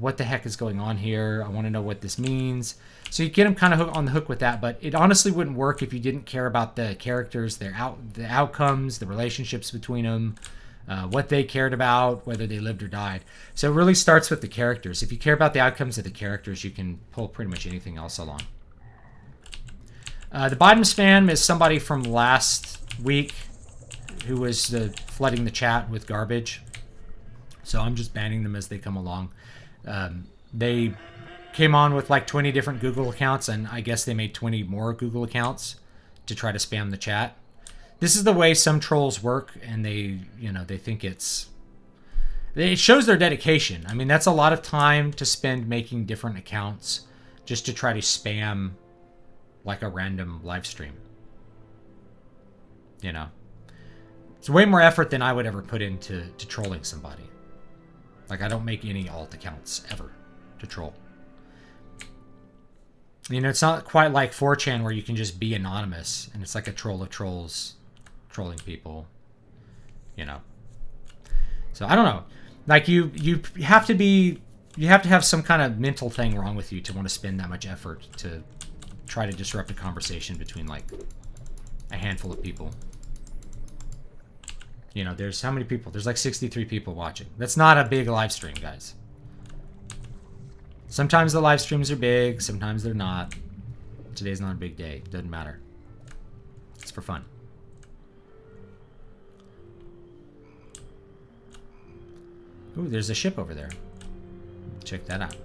what the heck is going on here. I want to know what this means. So you get them kind of on the hook with that, but it honestly wouldn't work if you didn't care about the characters, the outcomes, the relationships between them, what they cared about, whether they lived or died. So it really starts with the characters. If you care about the outcomes of the characters, you can pull pretty much anything else along. The bottom spam is somebody from last week who was flooding the chat with garbage. So I'm just banning them as they come along. They came on with like 20 different Google accounts, and I guess they made 20 more Google accounts to try to spam the chat. This is the way some trolls work, and they think it shows their dedication. I mean, that's a lot of time to spend making different accounts just to try to spam like a random live stream. You know, it's way more effort than I would ever put into trolling somebody. Like, I don't make any alt accounts ever to troll. You know, it's not quite like 4chan where you can just be anonymous and it's like a troll of trolls trolling people, you know. So I don't know. Like, you have to have some kind of mental thing wrong with you to want to spend that much effort to try to disrupt a conversation between like a handful of people. You know, there's how many people? There's like 63 people watching. That's not a big live stream, guys. Sometimes the live streams are big, sometimes they're not. Today's not a big day. Doesn't matter. It's for fun. Ooh, there's a ship over there. Check that out.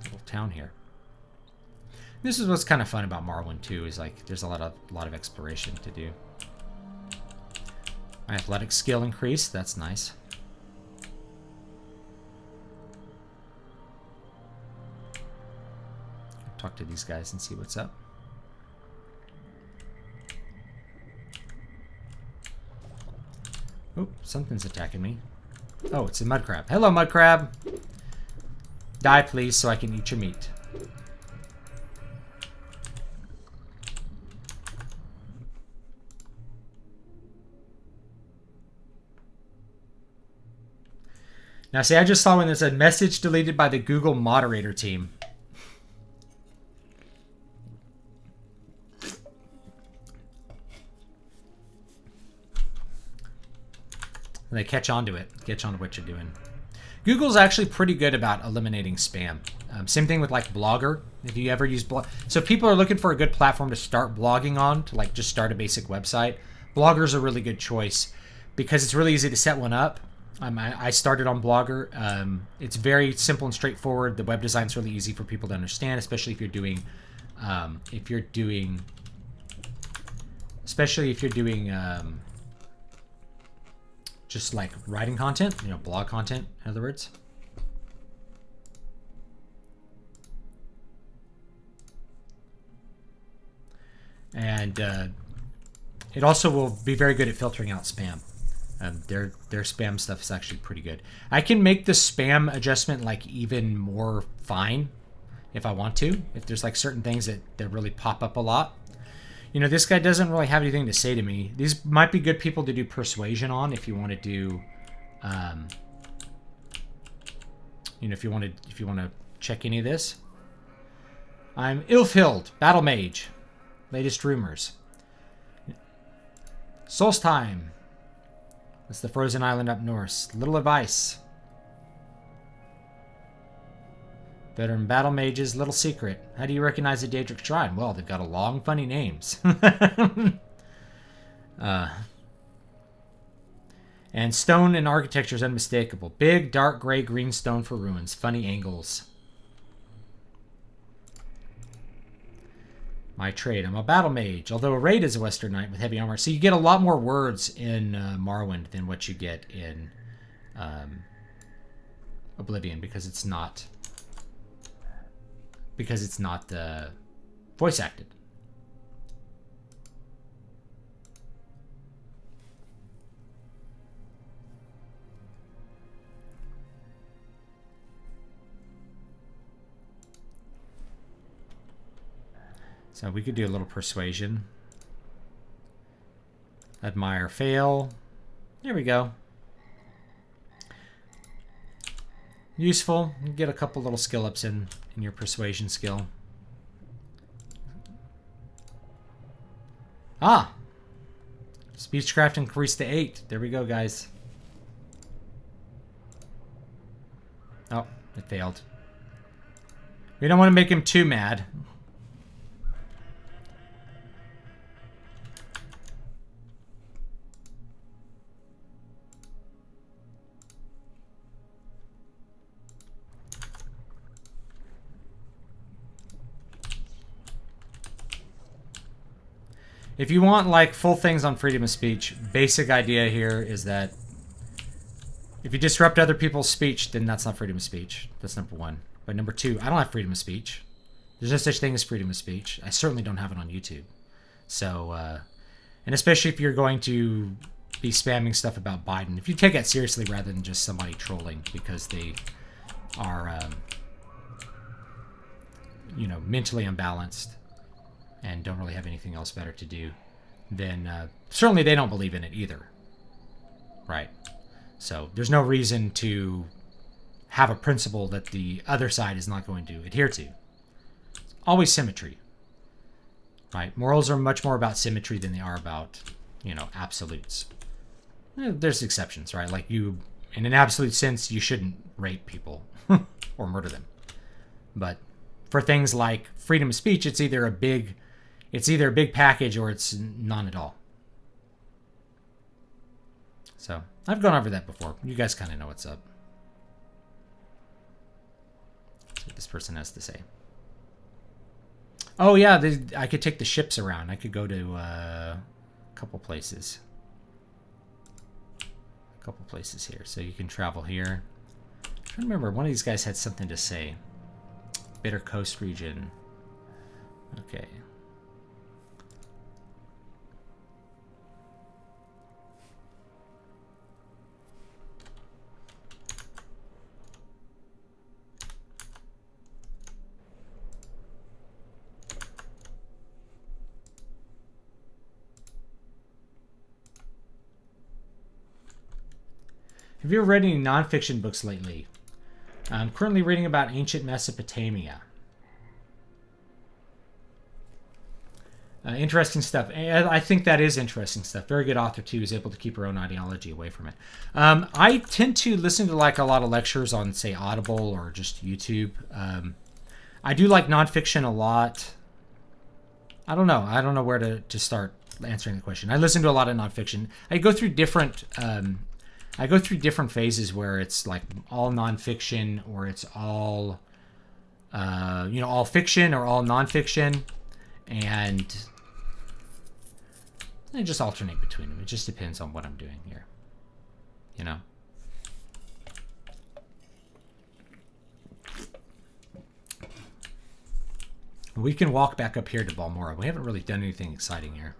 Little town here. This is what's kind of fun about Morrowind too, is like there's a lot of exploration to do. My athletic skill increased, that's nice. Talk to these guys and see what's up. Oh, something's attacking me. Oh, it's a mud crab. Hello, mud crab. Die, please, so I can eat your meat. Now, see, I just saw when there's a message deleted by the Google moderator team. And they catch on to it. Catch on to what you're doing. Google's actually pretty good about eliminating spam. Same thing with like Blogger. If you ever use blog, so people are looking for a good platform to start blogging on, to like just start a basic website. Blogger's a really good choice because it's really easy to set one up. I started on Blogger. It's very simple and straightforward. The web design's really easy for people to understand, especially if you're doing, just like writing content, you know, blog content, in other words. And it also will be very good at filtering out spam. Their spam stuff is actually pretty good. I can make the spam adjustment like even more fine if I want to. If there's like certain things that really pop up a lot. You know, this guy doesn't really have anything to say to me. These might be good people to do persuasion on if you want to do, you know, if you want to check any of this. I'm ill-filled, battle mage, latest rumors. Solstheim. That's the frozen island up north. Little advice. Veteran battle mages, little secret. How do you recognize a Daedric shrine? Well, they've got a long, funny names. And stone and architecture is unmistakable. Big, dark, gray, green stone for ruins. Funny angles. My trade. I'm a battle mage, although a raid is a Western Knight with heavy armor. So you get a lot more words in Morrowind than what you get in Oblivion because it's not voice acted. So we could do a little persuasion. Admire, fail. There we go. Useful. You get a couple little skill ups in your persuasion skill. Ah! Speechcraft increased to 8. There we go, guys. Oh, it failed. We don't want to make him too mad. If you want like full things on freedom of speech, basic idea here is that if you disrupt other people's speech, then that's not freedom of speech. That's number one. But number two, I don't have freedom of speech. There's no such thing as freedom of speech. I certainly don't have it on YouTube. So, and especially if you're going to be spamming stuff about Biden, if you take it seriously rather than just somebody trolling because they are, you know, mentally unbalanced and don't really have anything else better to do, then certainly they don't believe in it either. Right? So there's no reason to have a principle that the other side is not going to adhere to. It's always symmetry. Right? Morals are much more about symmetry than they are about, you know, absolutes. There's exceptions, right? Like you, in an absolute sense, you shouldn't rape people or murder them. But for things like freedom of speech, it's either a big package or it's none at all. So I've gone over that before. You guys kind of know what's up. That's what this person has to say. Oh yeah, I could take the ships around. I could go to a couple places. A couple places here. So you can travel here. I'm trying to remember, one of these guys had something to say. Bitter Coast region. Okay. Have you ever read any nonfiction books lately? I'm currently reading about ancient Mesopotamia. Interesting stuff. I think that is interesting stuff. Very good author, too, is able to keep her own ideology away from it. I tend to listen to like a lot of lectures on, say, Audible or just YouTube. I do like nonfiction a lot. I don't know. I don't know where to start answering the question. I listen to a lot of nonfiction. I go through different phases where it's like all nonfiction or it's all, all fiction or all nonfiction. And I just alternate between them. It just depends on what I'm doing here, you know. We can walk back up here to Balmora. We haven't really done anything exciting here.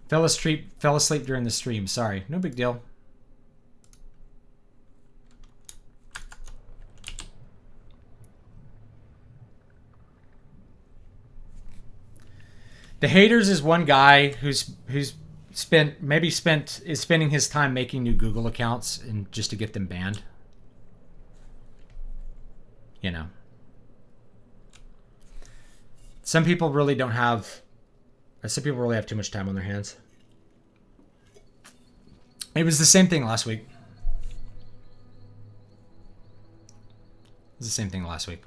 Fell asleep during the stream. Sorry. No big deal. The haters is one guy who's spending his time making new Google accounts and just to get them banned. You know. Some people really don't have Some people really have too much time on their hands. It was the same thing last week. It was the same thing last week.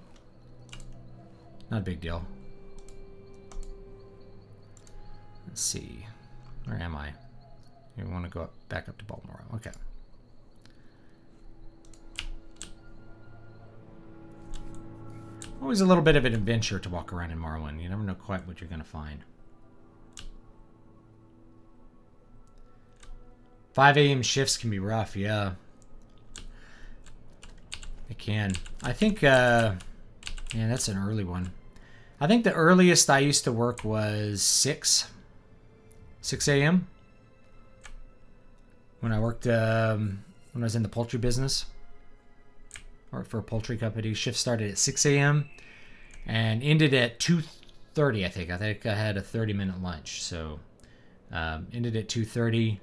Not a big deal. Let's see. Where am I? You want to go back up to Baltimore. Okay. Always a little bit of an adventure to walk around in Morrowind. You never know quite what you're going to find. 5 a.m. shifts can be rough, yeah. It can. I think, yeah, that's an early one. I think the earliest I used to work was 6 a.m. when I worked when I was in the poultry business. I worked for a poultry company. Shift started at 6 a.m. and ended at 2:30. I think I had a 30-minute lunch, so ended at 2:30.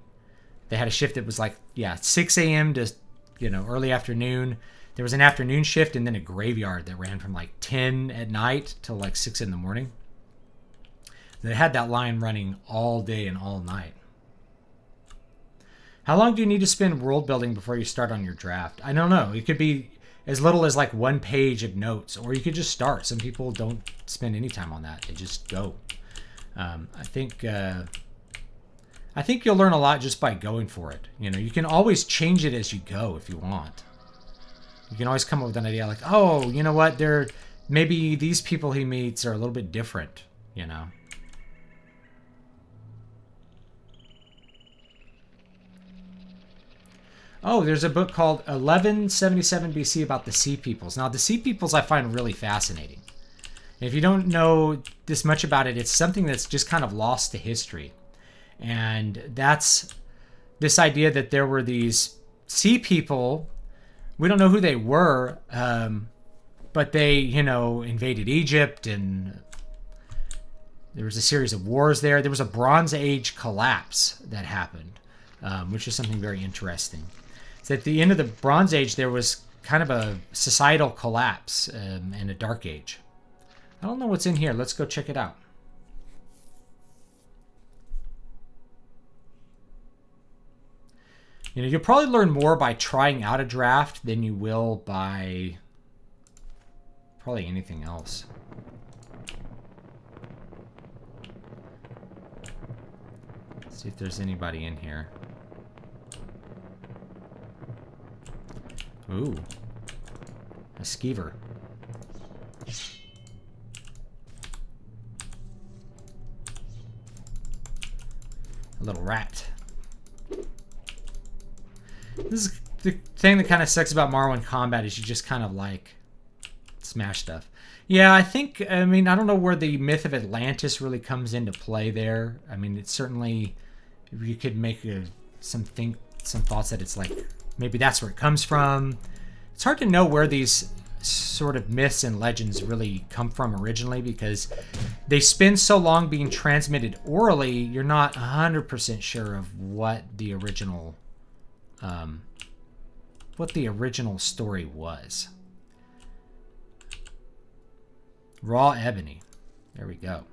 They had a shift that was like 6 a.m. to early afternoon. There was an afternoon shift and then a graveyard that ran from like 10 at night till like 6 in the morning. They had that line running all day and all night. How long do you need to spend world building before you start on your draft? I don't know. It could be as little as like 1 page of notes, or you could just start. Some people don't spend any time on that. They just go. I think you'll learn a lot just by going for it. You can always change it as you go if you want. You can always come up with an idea like, oh, you know what? Maybe these people he meets are a little bit different, Oh, there's a book called 1177 BC about the Sea Peoples. Now, the Sea Peoples I find really fascinating. If you don't know this much about it, it's something that's just kind of lost to history. And that's this idea that there were these sea people. We don't know who they were, but they, invaded Egypt, and there was a series of wars there. There was a Bronze Age collapse that happened, which is something very interesting. So at the end of the Bronze Age, there was kind of a societal collapse and a Dark Age. I don't know what's in here. Let's go check it out. You'll probably learn more by trying out a draft than you will by probably anything else. Let's see if there's anybody in here. Ooh, a skeever. A little rat. This is the thing that kind of sucks about Morrowind combat is you just kind of like smash stuff. Yeah, I don't know where the myth of Atlantis really comes into play there. I mean, it's certainly, you could make some thoughts that it's like, maybe that's where it comes from. It's hard to know where these sort of myths and legends really come from originally because they spend so long being transmitted orally, you're not 100% sure of what the original story was. Raw ebony. There we go.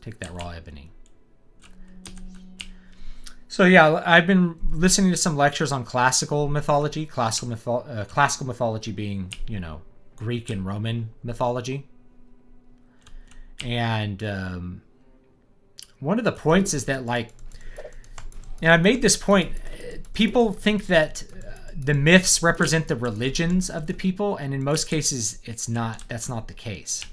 Take that raw ebony. So yeah, I've been listening to some lectures on classical mythology. Classical mythology being, Greek and Roman mythology. And one of the points is that, and I made this point, people think that the myths represent the religions of the people, and in most cases, that's not the case.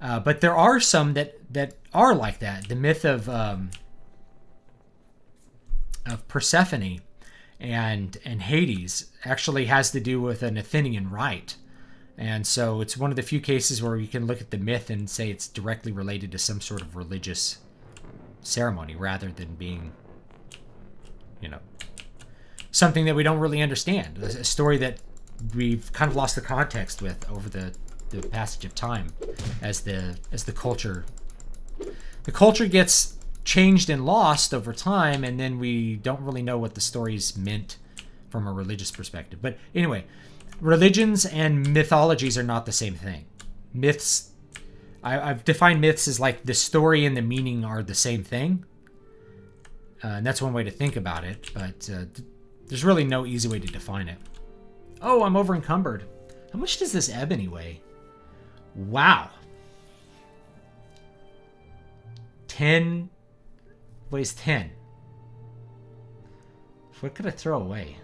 But there are some that are like that. The myth of Persephone and Hades actually has to do with an Athenian rite. And so it's one of the few cases where you can look at the myth and say it's directly related to some sort of religious ceremony rather than being, something that we don't really understand. A story that we've kind of lost the context with over the passage of time as the culture gets changed and lost over time, and then we don't really know what the stories meant from a religious perspective. But anyway, religions and mythologies are not the same thing. Myths, I've defined myths as like the story and the meaning are the same thing. And that's one way to think about it, but there's really no easy way to define it. Oh, I'm over encumbered. How much does this ebony weigh? Wow. 10 weighs 10. What could I throw away?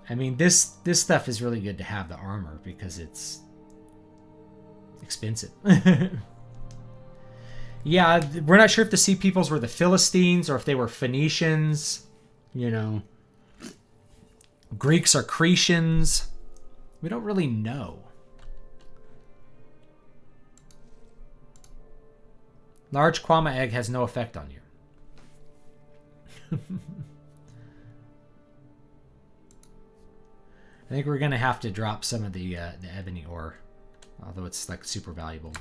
I mean, this stuff is really good to have the armor because it's expensive. Yeah, we're not sure if the Sea Peoples were the Philistines or if they were Phoenicians. Greeks are Cretians. We don't really know. Large Kwama egg has no effect on you. I think we're gonna have to drop some of the ebony ore, although it's like super valuable.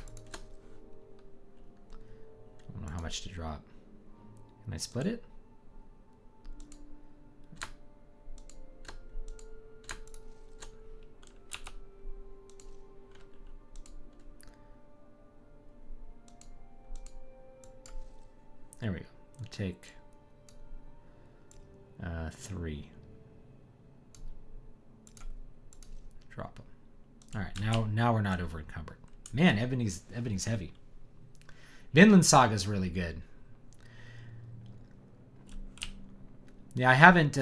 I don't know how much to drop. Can I split it? There we go. We'll take 3. Drop them. All right, now we're not over encumbered. Man, ebony's heavy. Vinland Saga is really good. Yeah, I haven't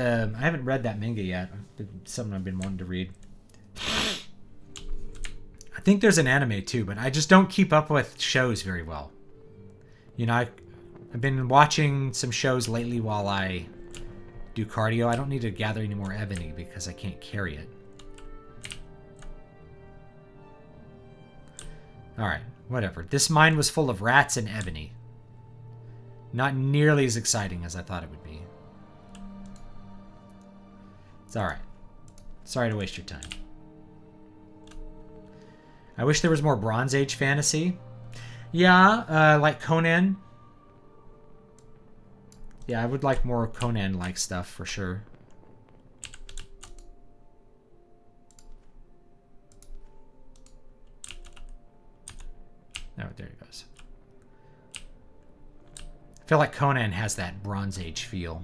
read that manga yet. It's something I've been wanting to read. I think there's an anime too, but I just don't keep up with shows very well. You know, I've been watching some shows lately while I do cardio. I don't need to gather any more ebony because I can't carry it. Alright, whatever. This mine was full of rats and ebony. Not nearly as exciting as I thought it would be. It's alright. Sorry to waste your time. I wish there was more Bronze Age fantasy. Yeah, like Conan. Yeah, I would like more Conan-like stuff for sure. Oh, there it goes. I feel like Conan has that Bronze Age feel.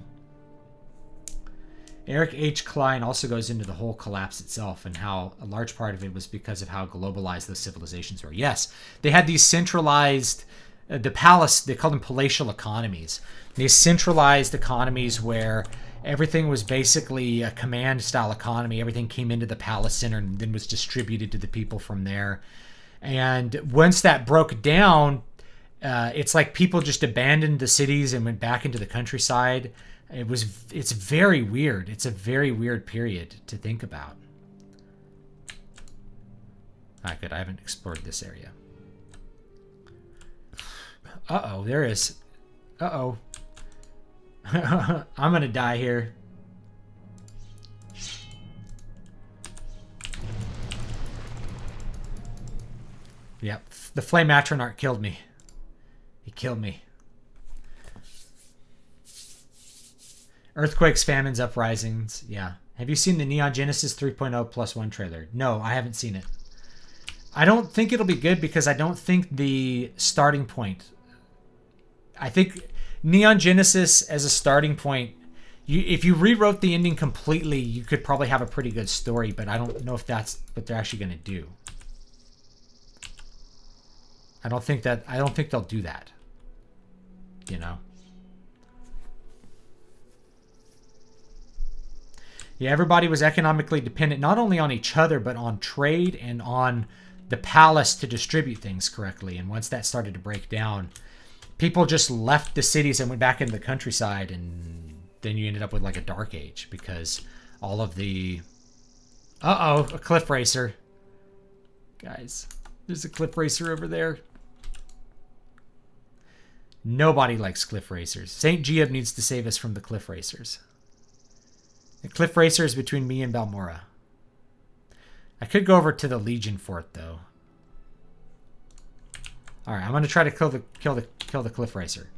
Eric H. Klein also goes into the whole collapse itself and how a large part of it was because of how globalized those civilizations were. Yes, they had these centralized, the palace, they called them palatial economies. These centralized economies where everything was basically a command-style economy. Everything came into the palace center and then was distributed to the people from there. And once that broke down, it's like people just abandoned the cities and went back into the countryside. It's very weird. It's a very weird period to think about. Ah, good. I haven't explored this area. Uh-oh, there is. Uh-oh. I'm gonna die here. Yep, the Flame Atronach killed me. He killed me. Earthquakes, famines, uprisings. Yeah. Have you seen the Neon Genesis 3.0 plus 1 trailer? No, I haven't seen it. I don't think it'll be good because I don't think the starting point... I think Neon Genesis as a starting point, if you rewrote the ending completely, you could probably have a pretty good story, but I don't know if that's what they're actually going to do. I don't think they'll do that. You know? Yeah, everybody was economically dependent not only on each other, but on trade and on the palace to distribute things correctly. And once that started to break down, people just left the cities and went back into the countryside, and then you ended up with like a dark age because all of the... Uh-oh, a cliff racer. Guys, there's a cliff racer over there. Nobody likes cliff racers. St. Geob needs to save us from the cliff racers. The cliff racer is between me and Balmora. I could go over to the Legion Fort though. All right, I'm gonna try to kill the cliff racer.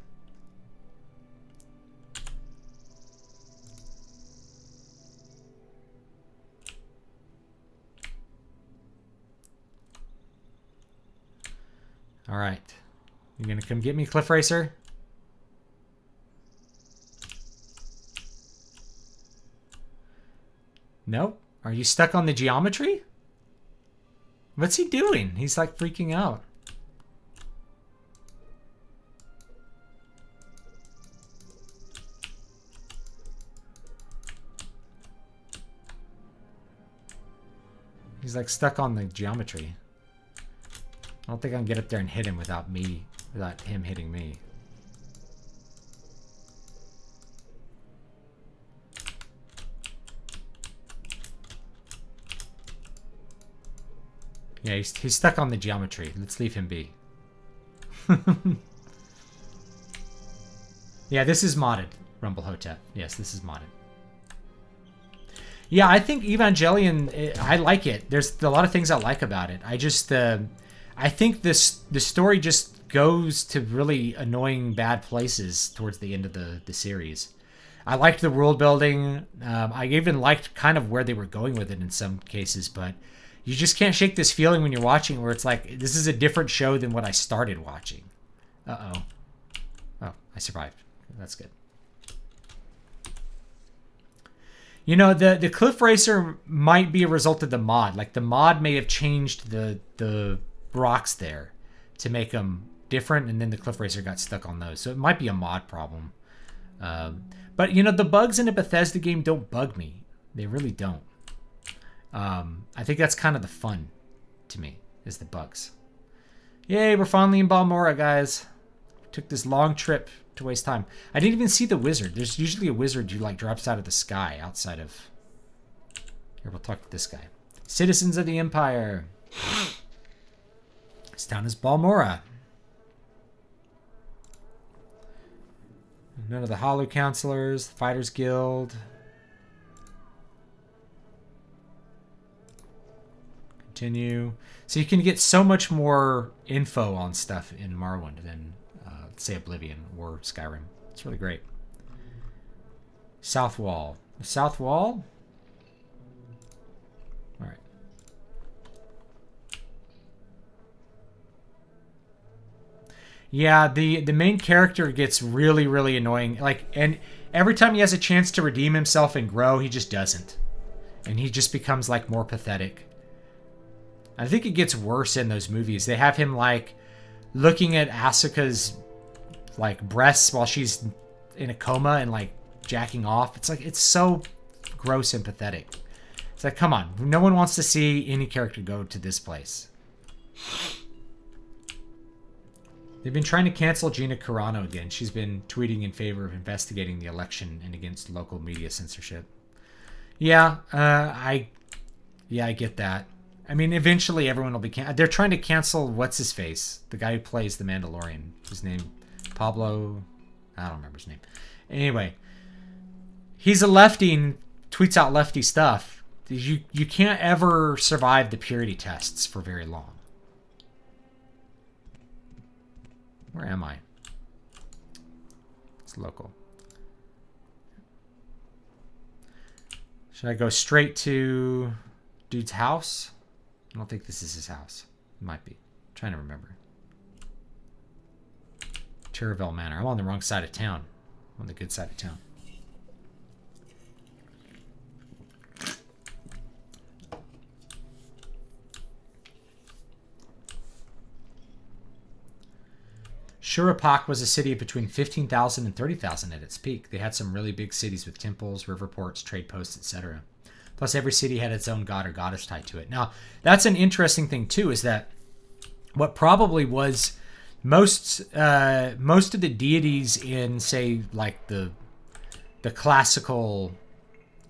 All right, you gonna come get me, cliff racer? Nope. Are you stuck on the geometry? What's he doing? He's like freaking out. He's like stuck on the geometry. I don't think I can get up there and hit him without him hitting me. Yeah, he's stuck on the geometry. Let's leave him be. Yeah, this is modded, Rumblehotep. Yes, this is modded. Yeah, I think Evangelion, I like it. There's a lot of things I like about it. I think the story just goes to really annoying bad places towards the end of the series. I liked the world building. I even liked kind of where they were going with it in some cases, but you just can't shake this feeling when you're watching where it's like, this is a different show than what I started watching. Uh-oh. Oh, I survived. That's good. You know, the Cliff Racer might be a result of the mod. Like, the mod may have changed the rocks there to make them different, and then the Cliff Racer got stuck on those. So it might be a mod problem. But, you know, the bugs in a Bethesda game don't bug me. They really don't. I think that's kind of the fun to me, is the bugs. Yay, we're finally in Balmora, guys. Took this long trip to waste time. I didn't even see the wizard. There's usually a wizard who like drops out of the sky outside of... Here, we'll talk to this guy. Citizens of the Empire. This town is Balmora. None of the Hollow Counselors, the Fighters Guild. Continue. So you can get so much more info on stuff in Morrowind than say Oblivion or Skyrim. It's really great. South Wall. The South Wall? Alright. Yeah, the main character gets really, really annoying. Like, and every time he has a chance to redeem himself and grow, he just doesn't. And he just becomes, like, more pathetic. I think it gets worse in those movies. They have him, like, looking at Asuka's like breasts while she's in a coma and like jacking off. It's like, it's so gross and pathetic. It's like, come on, no one wants to see any character go to this place. They've been trying to cancel Gina Carano again. She's been tweeting in favor of investigating the election and against local media censorship. Yeah, I get that. I mean, eventually everyone will be they're trying to cancel what's his face, the guy who plays the Mandalorian. His name Pablo, I don't remember his name. Anyway, he's a lefty and tweets out lefty stuff. You can't ever survive the purity tests for very long. Where am I? It's local. Should I go straight to dude's house? I don't think this is his house. It might be. I'm trying to remember. Cherville Manor. I'm on the wrong side of town. I'm on the good side of town. Shurapak was a city of between 15,000 and 30,000 at its peak. They had some really big cities with temples, river ports, trade posts, etc. Plus, every city had its own god or goddess tied to it. Now, that's an interesting thing, too, is that what probably was most of the deities in, say, like the classical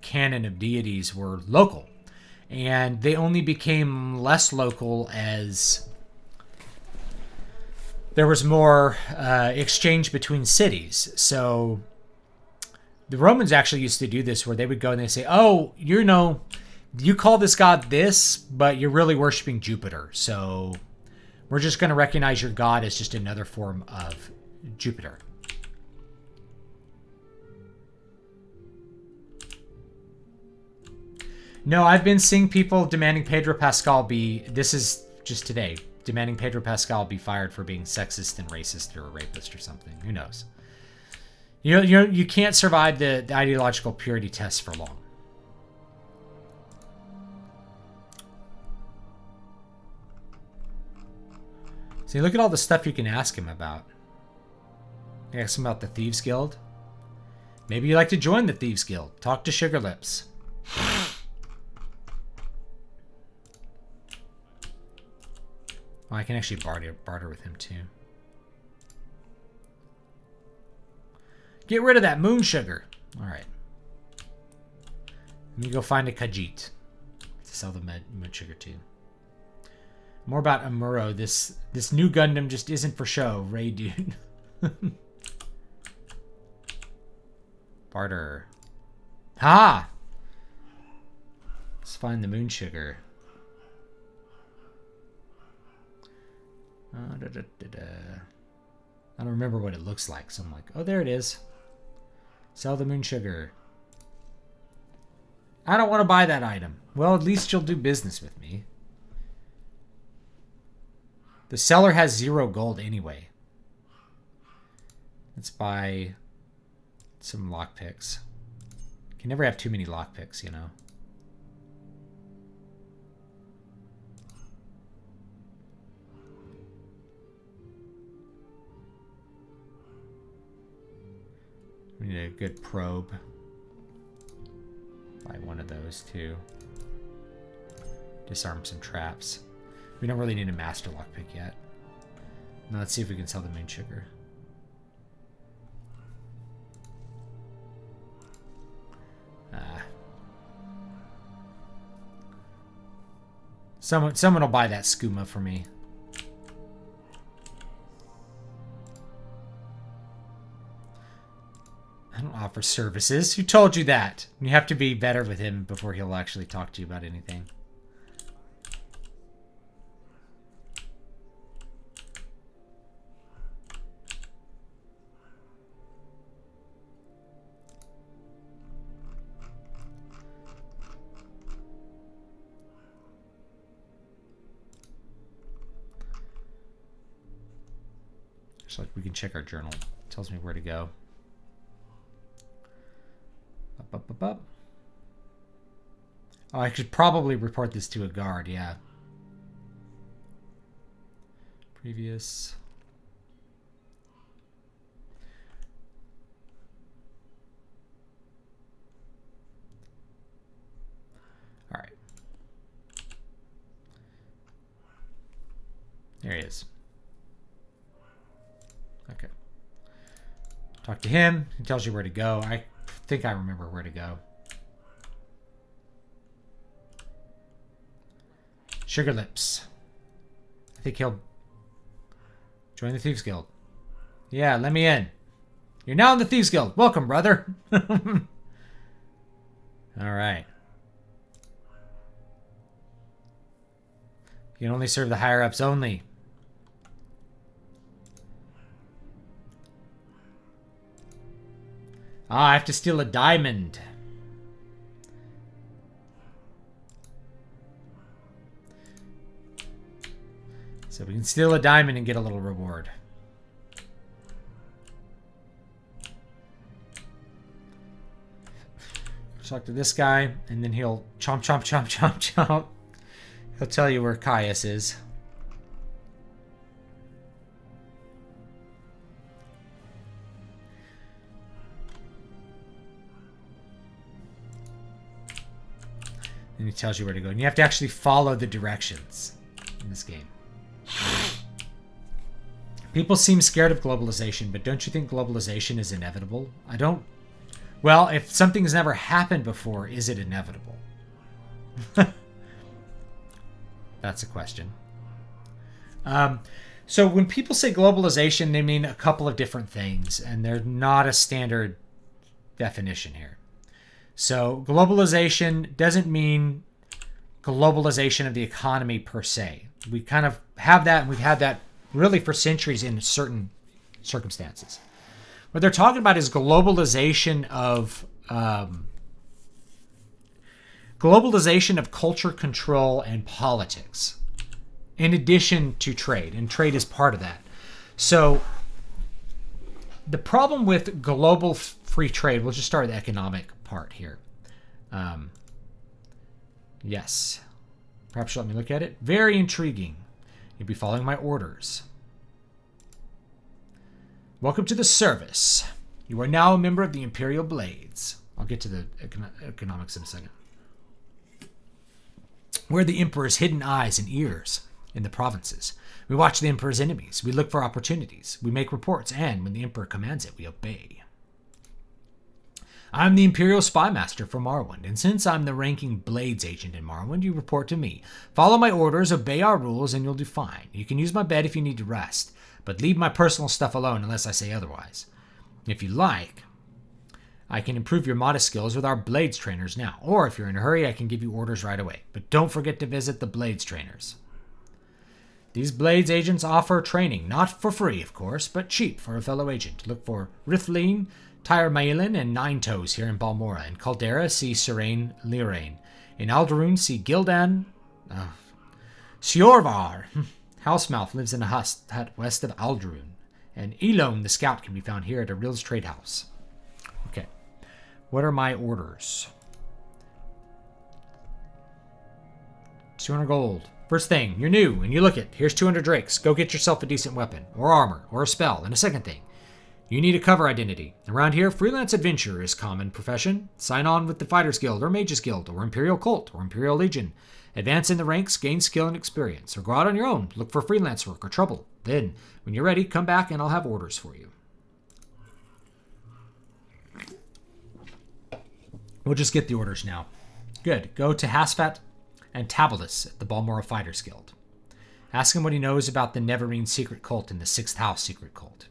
canon of deities were local. And they only became less local as there was more exchange between cities. So the Romans actually used to do this where they would go and they say, oh, you know, you call this god this, but you're really worshiping Jupiter. So we're just going to recognize your god as just another form of Jupiter. No, I've been seeing people demanding Pedro Pascal be, this is just today, demanding Pedro Pascal be fired for being sexist and racist or a rapist or something. Who knows? You can't survive the ideological purity test for long. See, look at all the stuff you can ask him about. Ask him about the Thieves Guild. Maybe you'd like to join the Thieves Guild. Talk to Sugar Lips. Well, I can actually barter with him too. Get rid of that moon sugar. All right. Let me go find a Khajiit to sell the moon sugar to. More about Amuro. This new Gundam just isn't for show. Ray, dude. Barter. Ha! Let's find the moon sugar. I don't remember what it looks like, so I'm like, oh, there it is. Sell the moon sugar. I don't want to buy that item. Well, at least you'll do business with me. The seller has 0 gold anyway. Let's buy some lockpicks. Can never have too many lockpicks, you know. We need a good probe. Buy one of those too. Disarm some traps. We don't really need a master lockpick yet. Now let's see if we can sell the moon sugar. Someone will buy that skooma for me. I don't offer services. Who told you that? You have to be better with him before he'll actually talk to you about anything. Just like we can check our journal. It tells me where to go. Up. Oh, I should probably report this to a guard, yeah. Previous. All right. There he is. Okay. Talk to him. He tells you where to go. I think I remember where to go. Sugar Lips. I think he'll join the Thieves Guild. Yeah, let me in. You're now in the Thieves Guild. Welcome, brother. All right. You can only serve the higher-ups only. Ah, I have to steal a diamond. So we can steal a diamond and get a little reward. Talk to this guy, and then he'll chomp, chomp, chomp, chomp, chomp. He'll tell you where Caius is. And he tells you where to go. And you have to actually follow the directions in this game. People seem scared of globalization, but don't you think globalization is inevitable? I don't. Well, if something has never happened before, is it inevitable? That's a question. So when people say globalization, they mean a couple of different things, and they're not a standard definition here. So globalization doesn't mean globalization of the economy per se. We kind of have that, and we've had that really for centuries in certain circumstances. What they're talking about is globalization of culture control and politics, in addition to trade, and trade is part of that. So the problem with global free trade, we'll just start with the economic part here. Yes. Perhaps let me look at it. Very intriguing. You'll be following my orders. Welcome to the service. You are now a member of the Imperial Blades. I'll get to the economics in a second. We're the Emperor's hidden eyes and ears in the provinces. We watch the Emperor's enemies. We look for opportunities. We make reports, and when the Emperor commands it, we obey. I'm the Imperial Spy Master for Morrowind, and since I'm the ranking Blades agent in Morrowind, you report to me. Follow my orders, obey our rules, and you'll do fine. You can use my bed if you need to rest, but leave my personal stuff alone unless I say otherwise. If you like, I can improve your modest skills with our blades trainers now. Or if you're in a hurry, I can give you orders right away. But don't forget to visit the blades trainers. These blades agents offer training, not for free, of course, but cheap for a fellow agent. Look for Rithleen, Tyre Maelin, and Nine Toes here in Balmora. In Caldera, see Serene Lirain. In Aldaroon, see Gildan Siorvar. Housemouth lives in a hut west of Aldaroon. And Elone, the scout, can be found here at Aril's Trade House. Okay. What are my orders? 200 gold. First thing, you're new, and you look it. Here's 200 drakes. Go get yourself a decent weapon, or armor, or a spell. And a second thing, you need a cover identity. Around here, freelance adventurer is common profession. Sign on with the Fighters Guild, or Mages Guild, or Imperial Cult, or Imperial Legion. Advance in the ranks, gain skill and experience, or go out on your own. Look for freelance work or trouble. Then, when you're ready, come back and I'll have orders for you. We'll just get the orders now. Good. Go to Hasfat and Tabalus at the Balmora Fighters Guild. Ask him what he knows about the Neverine secret cult and the Sixth House secret cult.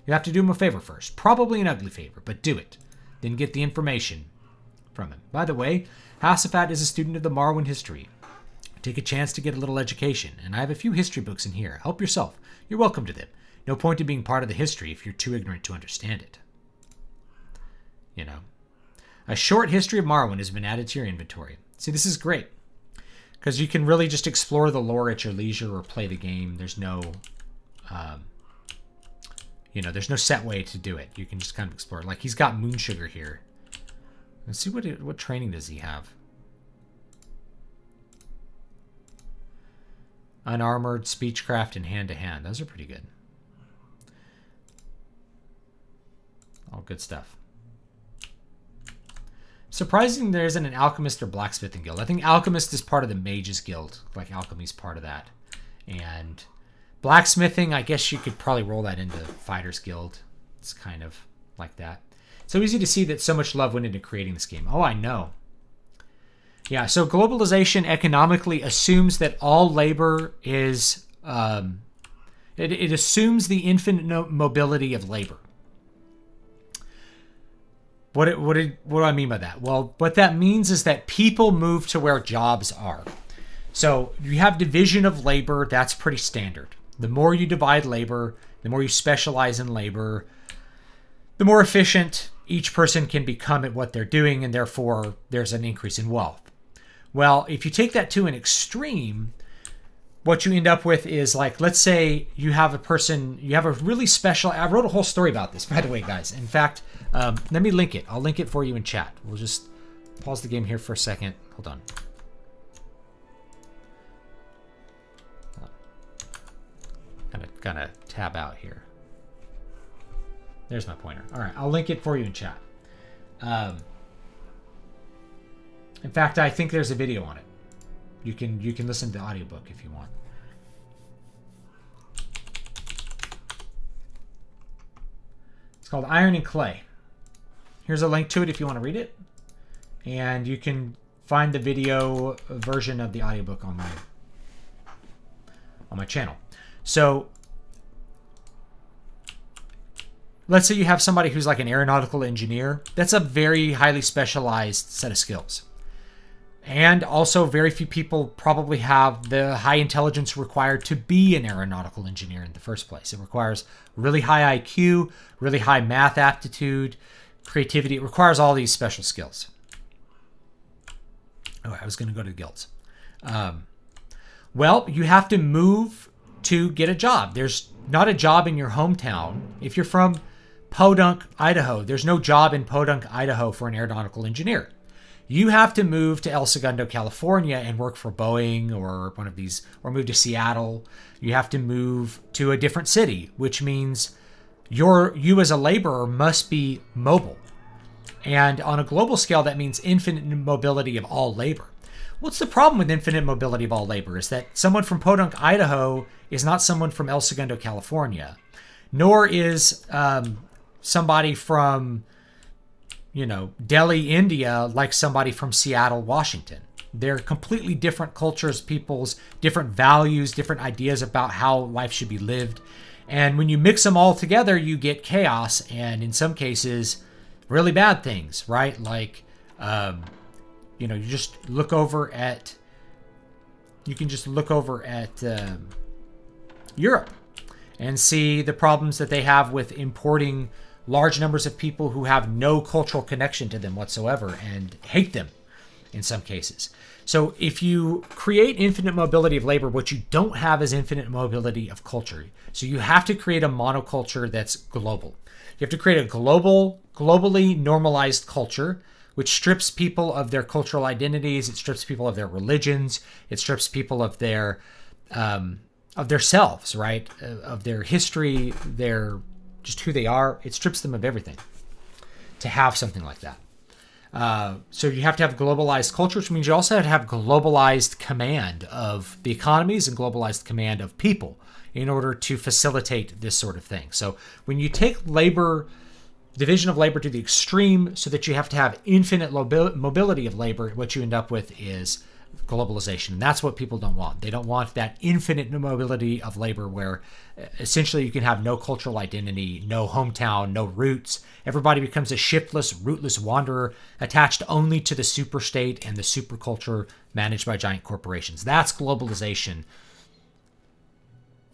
You have to do him a favor first. Probably an ugly favor, but do it. Then get the information from him. By the way, Hasafat is a student of the Morrowind history. Take a chance to get a little education, and I have a few history books in here. Help yourself. You're welcome to them. No point in being part of the history if you're too ignorant to understand it. You know. A short history of Morrowind has been added to your inventory. See, this is great. Because you can really just explore the lore at your leisure or play the game. There's no, there's no set way to do it. You can just kind of explore. Like, he's got moon sugar here. Let's see what training does he have. Unarmored, speechcraft, and hand-to-hand. Those are pretty good. All good stuff. Surprising there isn't an alchemist or blacksmithing guild. I think alchemist is part of the mages guild. Like, alchemy's part of that. And blacksmithing, I guess you could probably roll that into fighters guild. It's kind of like that. So easy to see that so much love went into creating this game. Oh, I know. Yeah, so globalization economically assumes that all labor is... it assumes the infinite mobility of labor. What do I mean by that? Well, what that means is that people move to where jobs are. So you have division of labor. That's pretty standard. The more you divide labor, the more you specialize in labor, the more efficient each person can become at what they're doing, and therefore there's an increase in wealth. Well, if you take that to an extreme, what you end up with is, like, let's say you have a person, you have a really special... I wrote a whole story about this, by the way, guys. In fact, let me link it. I'll link it for you in chat. We'll just pause the game here for a second. Hold on. Kind of tab out here. There's my pointer. All right, I'll link it for you in chat. In fact, I think there's a video on it. You can listen to the audiobook if you want. It's called Iron and Clay. Here's a link to it if you want to read it. And you can find the video version of the audiobook on my channel. So let's say you have somebody who's like an aeronautical engineer. That's a very highly specialized set of skills. And also very few people probably have the high intelligence required to be an aeronautical engineer in the first place. It requires really high IQ, really high math aptitude, creativity. It requires all these special skills. Oh, I was going to go to the guilds. Well, you have to move to get a job. There's not a job in your hometown. If you're from Podunk, Idaho, there's no job in Podunk, Idaho for an aeronautical engineer. You have to move to El Segundo, California and work for Boeing or one of these, or move to Seattle. You have to move to a different city, which means you as a laborer must be mobile. And on a global scale, that means infinite mobility of all labor. What's the problem with infinite mobility of all labor is that someone from Podunk, Idaho is not someone from El Segundo, California, nor is somebody from, Delhi, India, like somebody from Seattle, Washington. They're completely different cultures, peoples, different values, different ideas about how life should be lived. And when you mix them all together, you get chaos. And in some cases, really bad things, right? Like, you know, you just look over at, you can just look over at Europe and see the problems that they have with importing large numbers of people who have no cultural connection to them whatsoever and hate them in some cases. So if you create infinite mobility of labor, what you don't have is infinite mobility of culture. So you have to create a monoculture that's global. You have to create a globally normalized culture, which strips people of their cultural identities. It strips people of their religions. It strips people of their selves, right? Of their history, their just who they are. It strips them of everything to have something like that. So you have to have globalized culture, which means you also have to have globalized command of the economies and globalized command of people in order to facilitate this sort of thing. So when you take labor, division of labor to the extreme so that you have to have infinite mobility of labor, what you end up with is globalization. And that's what people don't want. They don't want that infinite mobility of labor where essentially you can have no cultural identity, no hometown, no roots. Everybody becomes a shiftless, rootless wanderer attached only to the superstate and the superculture managed by giant corporations. That's globalization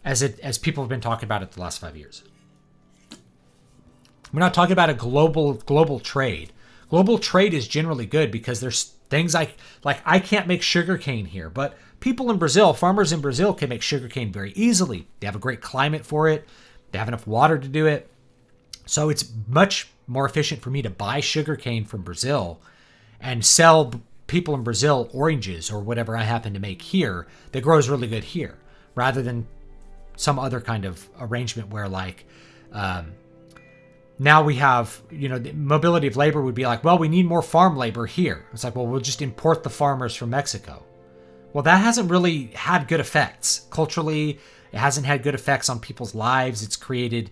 as people have been talking about it the last 5 years. We're not talking about a global trade. Global trade is generally good because there's things like I can't make sugarcane here, but people in Brazil, farmers in Brazil can make sugarcane very easily. They have a great climate for it. They have enough water to do it. So it's much more efficient for me to buy sugarcane from Brazil and sell people in Brazil oranges or whatever I happen to make here that grows really good here, rather than some other kind of arrangement where now we have, the mobility of labor would be like, well, we need more farm labor here. It's like, well, we'll just import the farmers from Mexico. Well, that hasn't really had good effects. Culturally, it hasn't had good effects on people's lives. It's created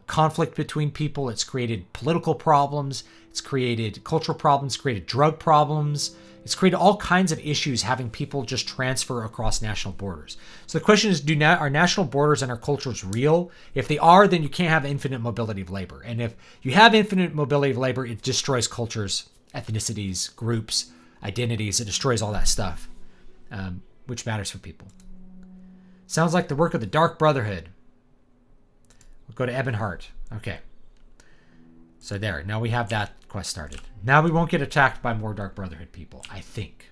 conflict between people. It's created political problems. It's created cultural problems, created drug problems. It's created all kinds of issues having people just transfer across national borders. So the question is, are national borders and our cultures real? If they are, then you can't have infinite mobility of labor. And if you have infinite mobility of labor, it destroys cultures, ethnicities, groups, identities. It destroys all that stuff, which matters for people. Sounds like the work of the Dark Brotherhood. We'll go to Ebonheart. Okay. So there, now we have that quest started. Now we won't get attacked by more Dark Brotherhood people, I think.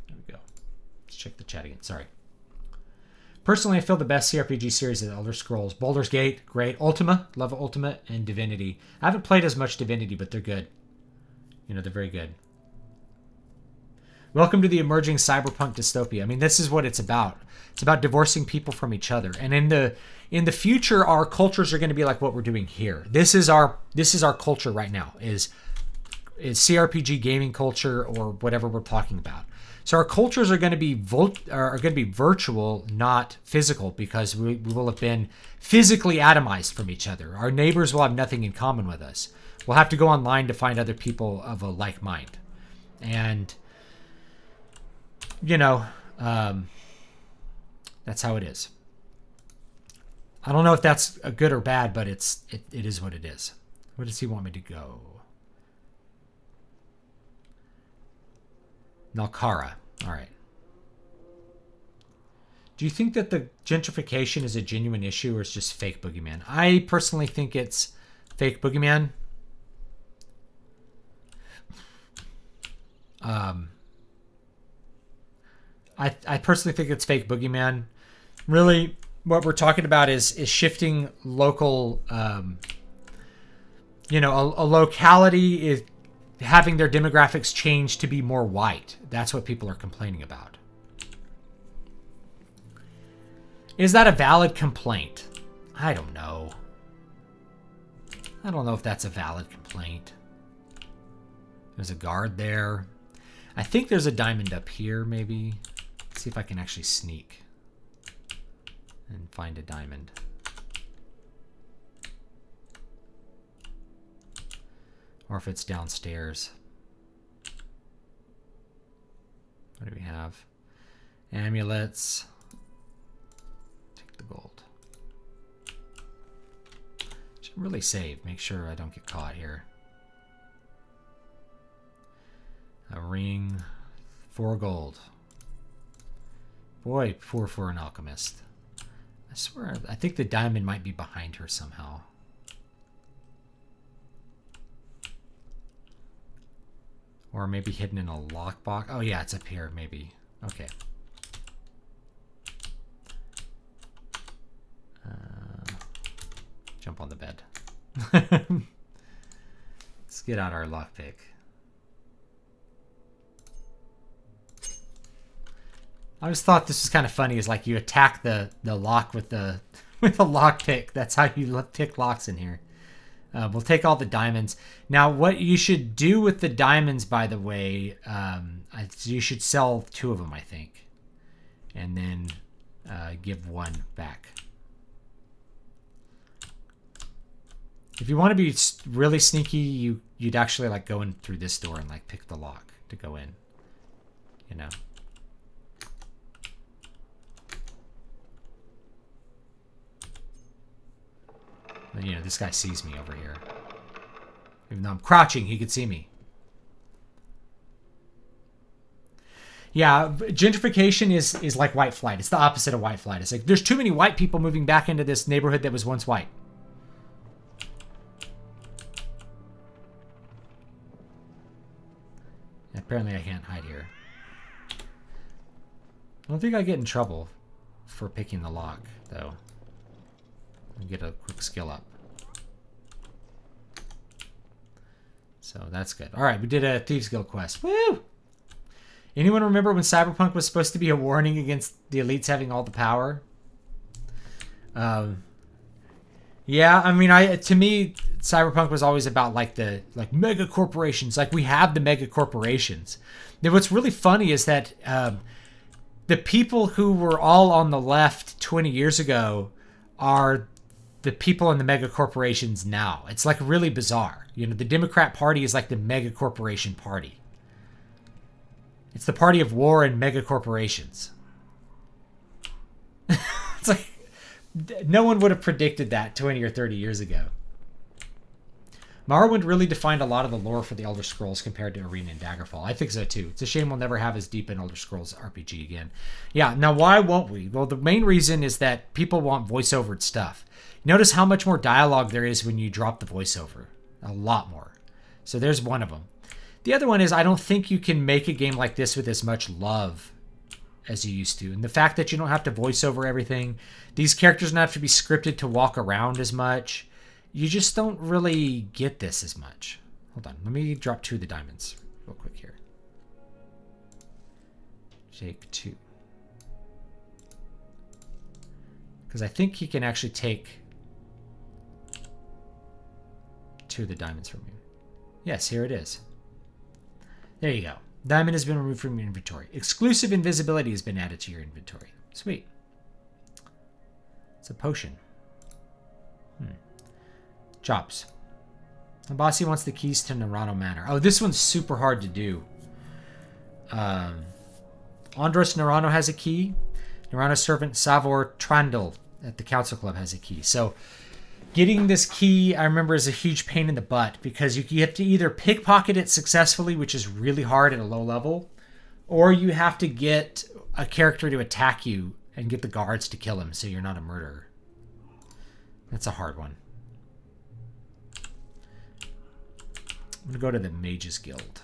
There we go. Let's check the chat again. Sorry. Personally, I feel the best CRPG series is Elder Scrolls. Baldur's Gate, great. Ultima, love Ultima, and Divinity. I haven't played as much Divinity, but they're good. They're very good. Welcome to the emerging cyberpunk dystopia. I mean, this is what it's about. It's about divorcing people from each other. And in the future, our cultures are going to be like what we're doing here. This is our culture right now. Is CRPG gaming culture or whatever we're talking about. So our cultures are going to be virtual, not physical, because we will have been physically atomized from each other. Our neighbors will have nothing in common with us. We'll have to go online to find other people of a like mind. And that's how it is. I don't know if that's a good or bad, but it is what it is. Where does he want me to go? Nalkara. All right. Do you think that the gentrification is a genuine issue or is just fake boogeyman? I personally think it's fake boogeyman. I personally think it's fake boogeyman. Really, what we're talking about is shifting local, a locality is having their demographics change to be more white. That's what people are complaining about. Is that a valid complaint? I don't know. I don't know if that's a valid complaint. There's a guard there. I think there's a diamond up here, maybe. Let's see if I can actually sneak and find a diamond. Or if it's downstairs. What do we have? Amulets. Take the gold. Should really save. Make sure I don't get caught here. A ring. 4 gold. Boy, poor for an alchemist. I swear, I think the diamond might be behind her somehow. Or maybe hidden in a lockbox. Oh yeah, it's up here, maybe. Okay. Jump on the bed. Let's get out our lockpick. I always thought this was kind of funny. Is like you attack the lock with the lockpick. That's how you pick locks in here. We'll take all the diamonds. Now, what you should do with the diamonds, by the way, you should sell 2 of them, I think, and then give 1 back. If you want to be really sneaky, you'd actually like go in through this door and like pick the lock to go in. You know. But, you know, this guy sees me over here. Even though I'm crouching, he could see me. Yeah, gentrification is like white flight. It's the opposite of white flight. It's like there's too many white people moving back into this neighborhood that was once white. Apparently I can't hide here. I don't think I get in trouble for picking the lock, though. I'll get a quick skill up. So that's good. Alright, we did a Thieves Guild quest. Woo! Anyone remember when Cyberpunk was supposed to be a warning against the elites having all the power? Yeah, I mean, to me, Cyberpunk was always about like mega corporations. Like we have the mega corporations. Now, what's really funny is that the people who were all on the left 20 years ago are the people in the mega corporations now. It's like really bizarre. You know, the Democrat Party is like the mega corporation party. It's the party of war and mega corporations. It's like no one would have predicted that 20 or 30 years ago. Morrowind really defined a lot of the lore for the Elder Scrolls compared to Arena and Daggerfall. I think so too. It's a shame we'll never have as deep an Elder Scrolls RPG again. Yeah, now why won't we? Well, the main reason is that people want voice-overed stuff. Notice how much more dialogue there is when you drop the voiceover. A lot more. So there's one of them. The other one is I don't think you can make a game like this with as much love as you used to. And the fact that you don't have to voice over everything, these characters don't have to be scripted to walk around as much. You just don't really get this as much. Hold on, let me drop 2 of the diamonds real quick here. Take 2. Because I think he can actually take 2 of the diamonds from you. Yes, here it is. There you go. Diamond has been removed from your inventory. Exclusive invisibility has been added to your inventory. Sweet. It's a potion. Chops. Bossy wants the keys to Nerano Manor. Oh, this one's super hard to do. Andros Nerano has a key. Nerano servant Savor Trandel at the Council Club has a key. So getting this key, I remember, is a huge pain in the butt because you have to either pickpocket it successfully, which is really hard at a low level, or you have to get a character to attack you and get the guards to kill him so you're not a murderer. That's a hard one. I'm going to go to the Mages Guild.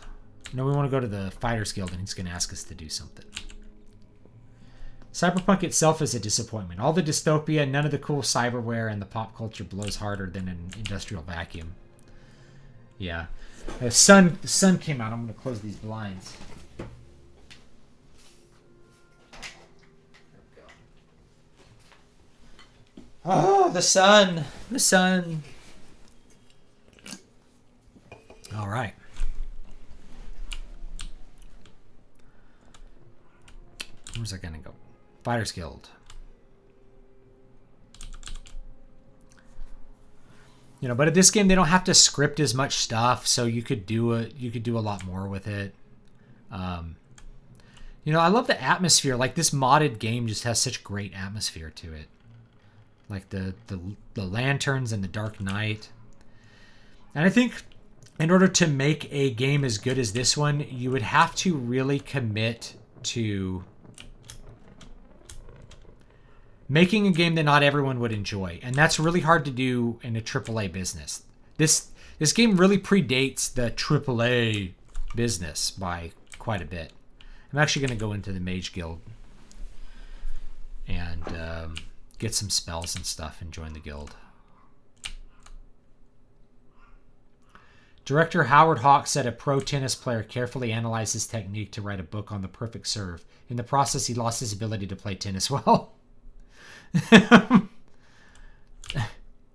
No, we want to go to the Fighters Guild, and he's going to ask us to do something. Cyberpunk itself is a disappointment. All the dystopia, none of the cool cyberware, and the pop culture blows harder than an industrial vacuum. Yeah. The sun came out. I'm going to close these blinds. Oh, the sun. The sun. All right. Where's that going to go? Fighters Guild. You know, but at this game they don't have to script as much stuff, so you could do a lot more with it. You know, I love the atmosphere. Like, this modded game just has such great atmosphere to it. Like the lanterns and the dark night. And I think in order to make a game as good as this one, you would have to really commit to making a game that not everyone would enjoy. And that's really hard to do in a AAA business. This game really predates the AAA business by quite a bit. I'm actually going to go into the Mage Guild and get some spells and stuff and join the guild. Director Howard Hawks said a pro tennis player carefully analyzed his technique to write a book on the perfect serve. In the process, he lost his ability to play tennis well.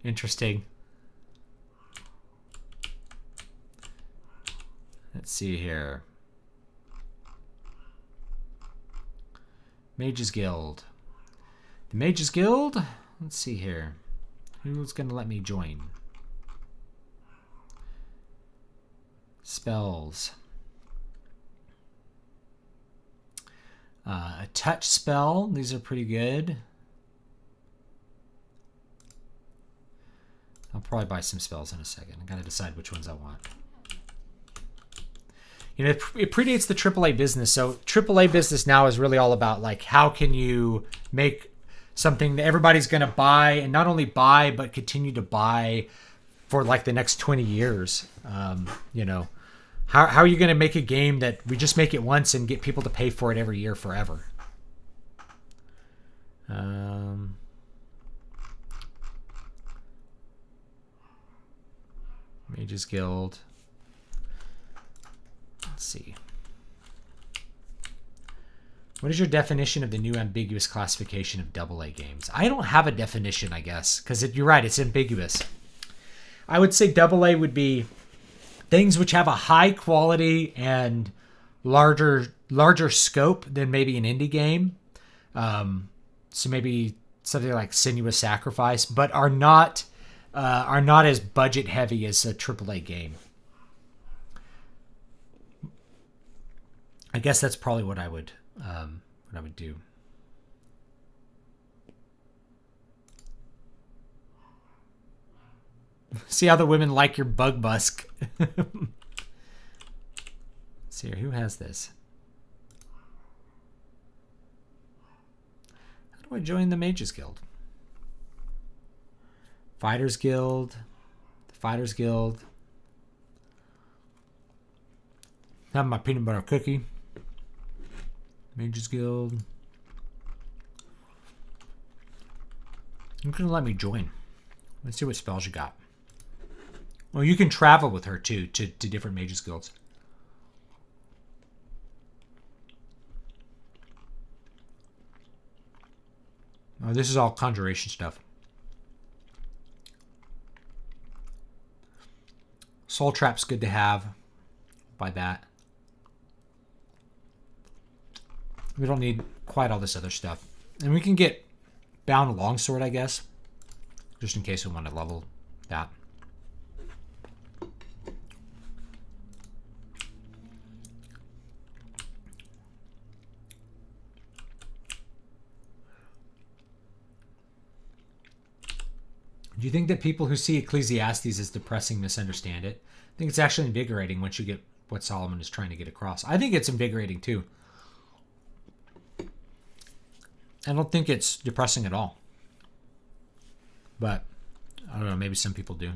Interesting. Let's see here. Mages Guild. The Mages Guild? Let's see here. Who's going to let me join? Spells. A touch spell. These are pretty good. I'll probably buy some spells in a second. I got to decide which ones I want. You know, it predates the AAA business. So AAA business now is really all about, like, how can you make something that everybody's going to buy, and not only buy, but continue to buy for like the next 20 years. You know, how are you going to make a game that we just make it once and get people to pay for it every year forever? Mages Guild. Let's see. What is your definition of the new ambiguous classification of AA games? I don't have a definition, I guess, because you're right, it's ambiguous. I would say AA would be things which have a high quality and larger scope than maybe an indie game. So maybe something like Sinuous Sacrifice, but are not as budget heavy as a AAA game. I guess that's probably what I would do. See how the women like your bug busk. See here, who has this? How do I join the Mages Guild? Fighters Guild. The Fighters Guild. Have my peanut butter cookie. Mages Guild. You're gonna let me join. Let's see what spells you got. Well, you can travel with her too to different Mages Guilds. Oh, this is all conjuration stuff. Soul Trap's good to have. Buy that. We don't need quite all this other stuff. And we can get Bound Longsword, I guess. Just in case we want to level that. Do you think that people who see Ecclesiastes as depressing misunderstand it? I think it's actually invigorating once you get what Solomon is trying to get across. I think it's invigorating too. I don't think it's depressing at all. But, I don't know, maybe some people do.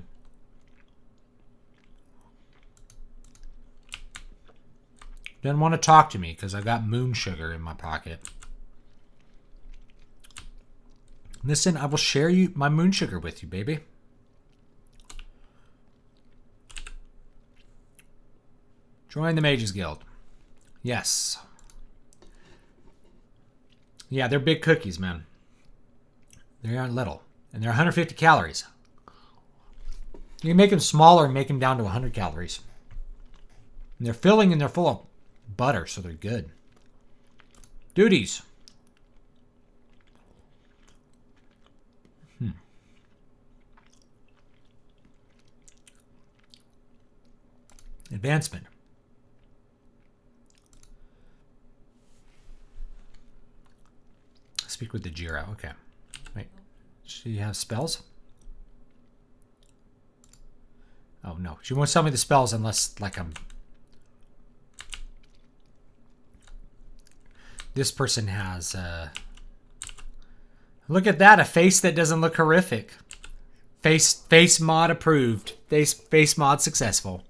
Doesn't want to talk to me because I got moon sugar in my pocket. Listen, I will share my moon sugar with you, baby. Join the Mages Guild. Yes. Yeah, they're big cookies, man. They aren't little. And they're 150 calories. You can make them smaller and make them down to 100 calories. And they're filling and they're full of butter, so they're good. Duties. Advancement. Speak with the Jira. Okay. Wait. She has spells? Oh, no. She won't tell me the spells unless, like, I'm... This person has, Look at that. A face that doesn't look horrific. Face mod approved. Face mod successful.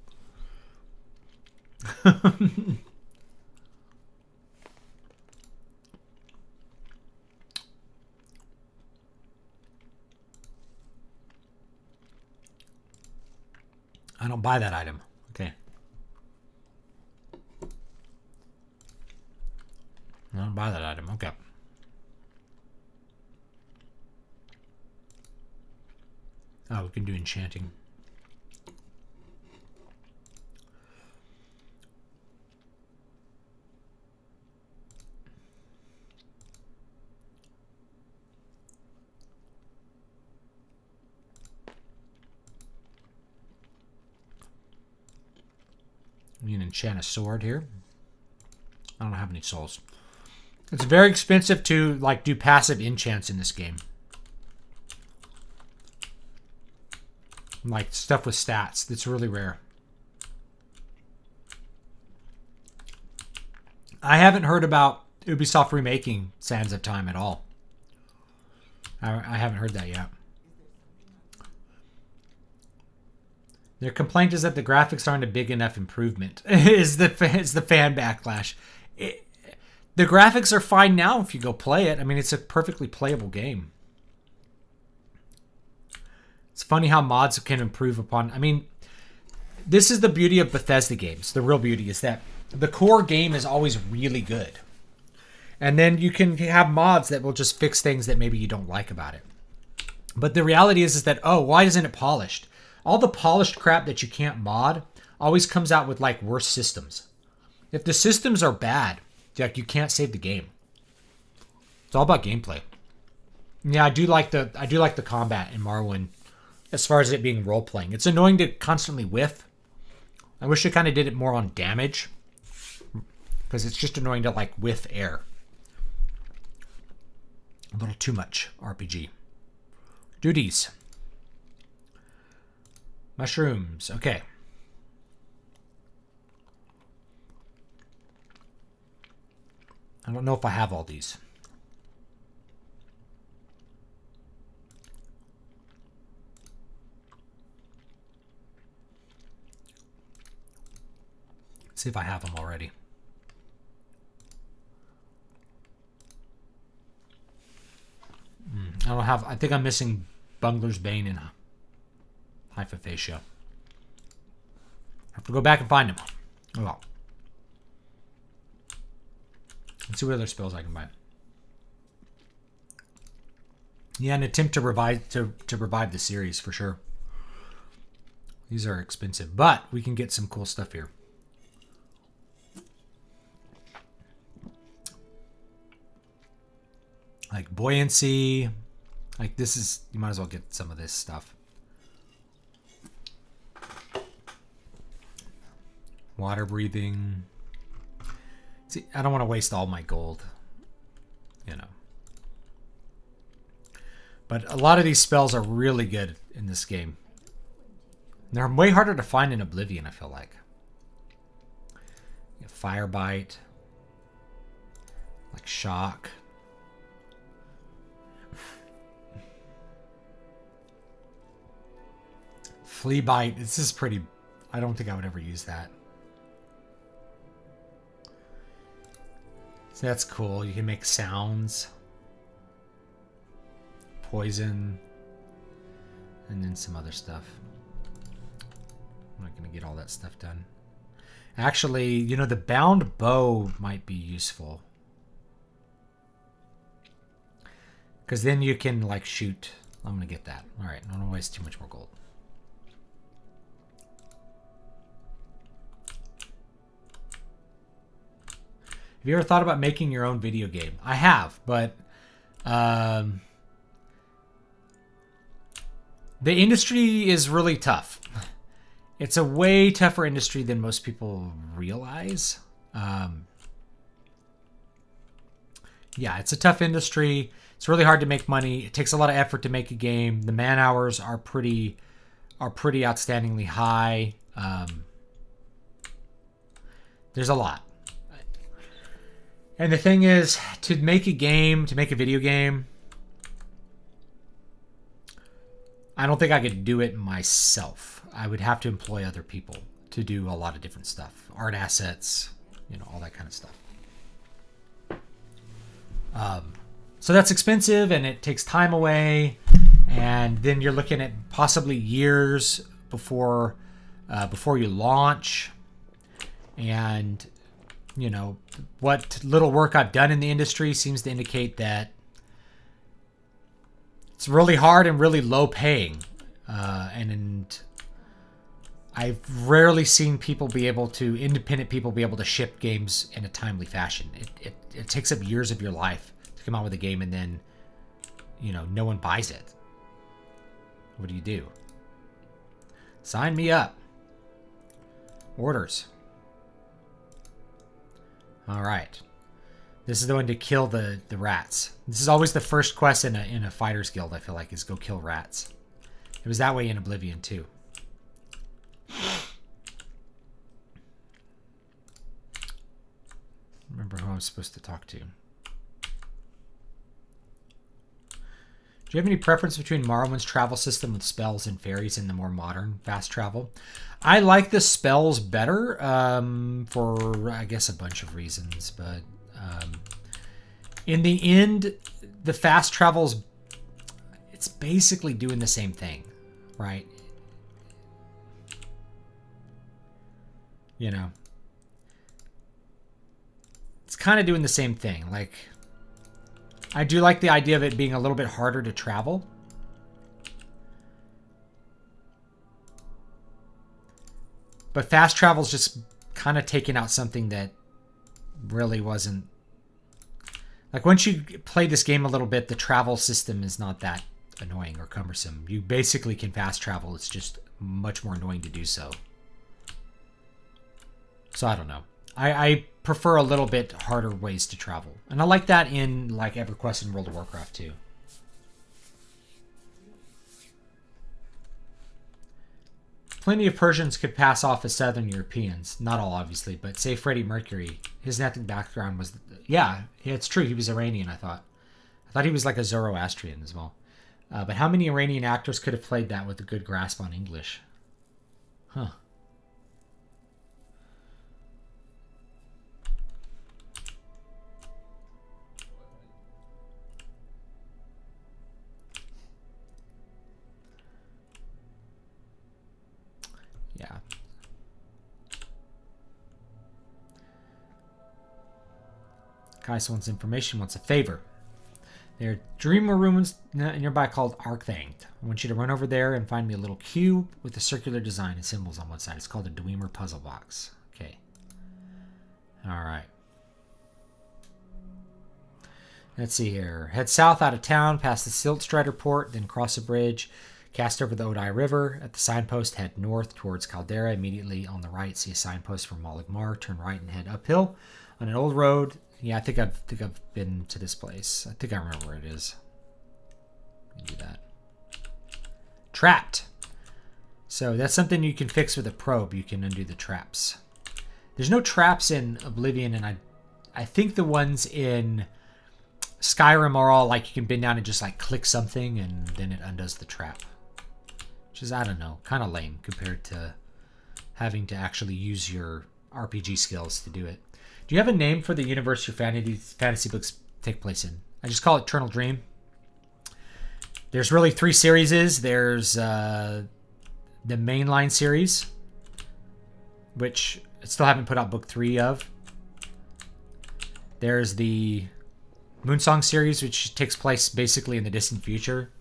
I don't buy that item. Okay. I don't buy that item. Okay. Oh, we can do enchanting. We can enchant a sword here. I don't have any souls. It's very expensive to like do passive enchants in this game. Like stuff with stats. That's really rare. I haven't heard about Ubisoft remaking Sands of Time at all. I haven't heard that yet. Their complaint is that the graphics aren't a big enough improvement. is the fan backlash. The graphics are fine now if you go play it. I mean, it's a perfectly playable game. It's funny how mods can improve upon... I mean, this is the beauty of Bethesda games. The real beauty is that the core game is always really good. And then you can have mods that will just fix things that maybe you don't like about it. But the reality is that, oh, why isn't it polished? All the polished crap that you can't mod always comes out with like worse systems. If the systems are bad, like you can't save the game. It's all about gameplay. Yeah, I do like the combat in Morrowind as far as it being role playing. It's annoying to constantly whiff. I wish it kind of did it more on damage because it's just annoying to like whiff air. A little too much RPG. Duties. Mushrooms. Okay. I don't know if I have all these. See if I have them already. I don't have... I think I'm missing Bungler's Bane and Hypophagia. I have to go back and find them. Oh well. Let's see what other spells I can buy. Yeah, an attempt to revive revive the series for sure. These are expensive, but we can get some cool stuff here. Like buoyancy. Like this is, you might as well get some of this stuff. Water breathing. See, I don't want to waste all my gold, you know. But a lot of these spells are really good in this game. They're way harder to find in Oblivion, I feel like. Fire bite. Like shock. Flea bite. This is pretty... I don't think I would ever use that. So that's cool. You can make sounds. Poison. And then some other stuff. I'm not going to get all that stuff done. Actually, you know, the bound bow might be useful. Because then you can, like, shoot. I'm going to get that. Alright, I don't want to waste too much more gold. Have you ever thought about making your own video game? I have, but the industry is really tough. It's a way tougher industry than most people realize. Yeah, it's a tough industry. It's really hard to make money. It takes a lot of effort to make a game. The man hours are pretty outstandingly high. There's a lot. And the thing is, to make a video game, I don't think I could do it myself. I would have to employ other people to do a lot of different stuff. Art assets, all that kind of stuff. So that's expensive and it takes time away. And then you're looking at possibly years before you launch. And, what little work I've done in the industry seems to indicate that it's really hard and really low paying. And I've rarely seen independent people be able to ship games in a timely fashion. It takes up years of your life to come out with a game and then, no one buys it. What do you do? Sign me up. Orders. All right. This is the one to kill the rats. This is always the first quest in a fighter's guild, I feel like, is go kill rats. It was that way in Oblivion, too. Remember who I was supposed to talk to. Do you have any preference between Morrowind's travel system with spells and fairies and the more modern fast travel? I like the spells better for, I guess, a bunch of reasons. But in the end, the fast travel's, it's basically doing the same thing, right? It's kind of doing the same thing. Like, I do like the idea of it being a little bit harder to travel. But fast travel's just kind of taking out something that really wasn't... Like, once you play this game a little bit, the travel system is not that annoying or cumbersome. You basically can fast travel. It's just much more annoying to do so. So, I don't know. I prefer a little bit harder ways to travel. And I like that in, like, EverQuest and World of Warcraft, too. Plenty of Persians could pass off as Southern Europeans. Not all, obviously, but say Freddie Mercury. His ethnic background was... Yeah, it's true. He was Iranian, I thought. I thought he was like a Zoroastrian as well. But how many Iranian actors could have played that with a good grasp on English? Huh. Yeah. Kais wants information, wants a favor. There are dreamer ruins nearby called Arcthanged. I want you to run over there and find me a little cube with a circular design and symbols on one side. It's called a Dwemer puzzle box. Okay. Alright. Let's see here. Head south out of town, past the Siltstrider port, then cross a bridge. Cast over the Odai River. At the signpost, head north towards Caldera. Immediately on the right, see a signpost for Maligmar. Turn right and head uphill on an old road. Yeah, I think I've been to this place. I think I remember where it is. Let me do that. Trapped. So that's something you can fix with a probe. You can undo the traps. There's no traps in Oblivion, and I think the ones in Skyrim are all like you can bend down and just like click something and then it undoes the trap. Which is, I don't know, kind of lame compared to having to actually use your RPG skills to do it. Do you have a name for the universe your fantasy books take place in? I just call it Eternal Dream. There's really 3 series. There's the mainline series, which I still haven't put out book 3 of. There's the Moonsong series, which takes place basically in the distant future,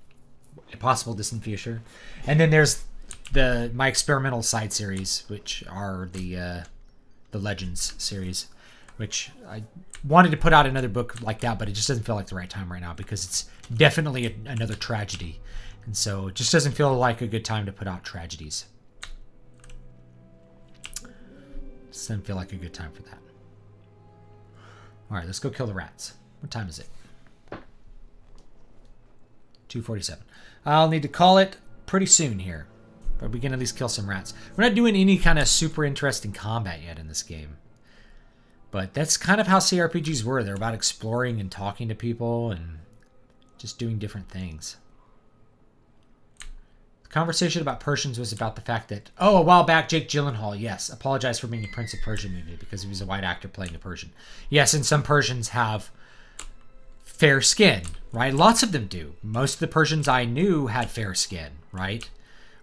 a possible distant future. And then there's my experimental side series, which are the Legends series, which I wanted to put out another book like that, but it just doesn't feel like the right time right now because it's definitely another tragedy. And so it just doesn't feel like a good time to put out tragedies. Just doesn't feel like a good time for that. All right, let's go kill the rats. What time is it? 2:47. I'll need to call it pretty soon here. But we can at least kill some rats. We're not doing any kind of super interesting combat yet in this game. But that's kind of how CRPGs were. They're about exploring and talking to people and just doing different things. The conversation about Persians was about the fact that, oh, a while back, Jake Gyllenhaal, yes, apologized for being a Prince of Persia movie because he was a white actor playing a Persian. Yes, and some Persians have fair skin, right? Lots of them do. Most of the Persians I knew had fair skin, right?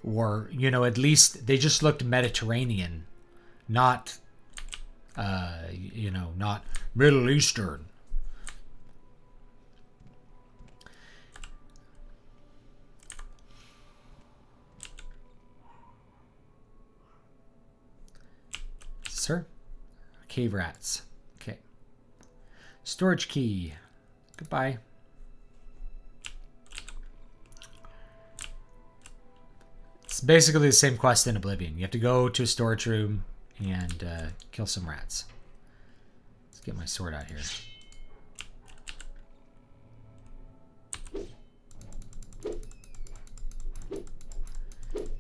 Or, you know, at least they just looked Mediterranean, not, you know, not Middle Eastern. Sir? Cave rats. Okay. Storage key. Goodbye. It's basically the same quest in Oblivion. You have to go to a storage room and kill some rats. Let's get my sword out here.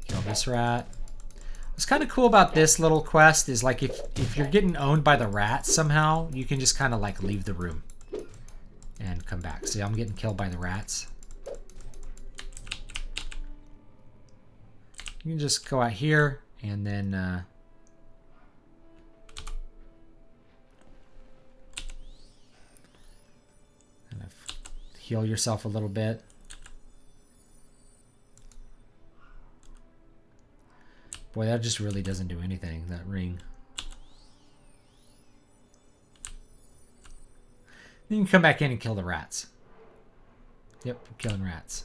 Kill this rat. What's kind of cool about this little quest is like if you're getting owned by the rats somehow, you can just kind of like leave the room and come back. See, I'm getting killed by the rats. You can just go out here and then kind of heal yourself a little bit. Boy, that just really doesn't do anything, that ring. Then you can come back in and kill the rats. Yep, I'm killing rats.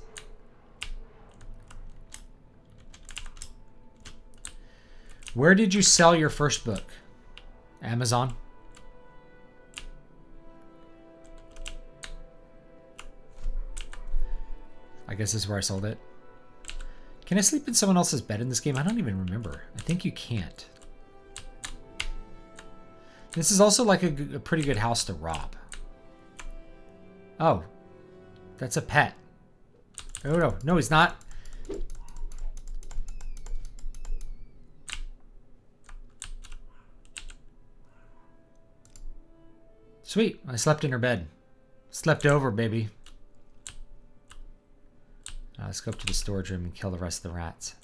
Where did you sell your first book? Amazon? I guess this is where I sold it. Can I sleep in someone else's bed in this game? I don't even remember. I think you can't. This is also like a pretty good house to rob. Oh. That's a pet. Oh, no. No, he's not. Sweet. I slept in her bed. Slept over, baby. Let's go up to the storage room and kill the rest of the rats.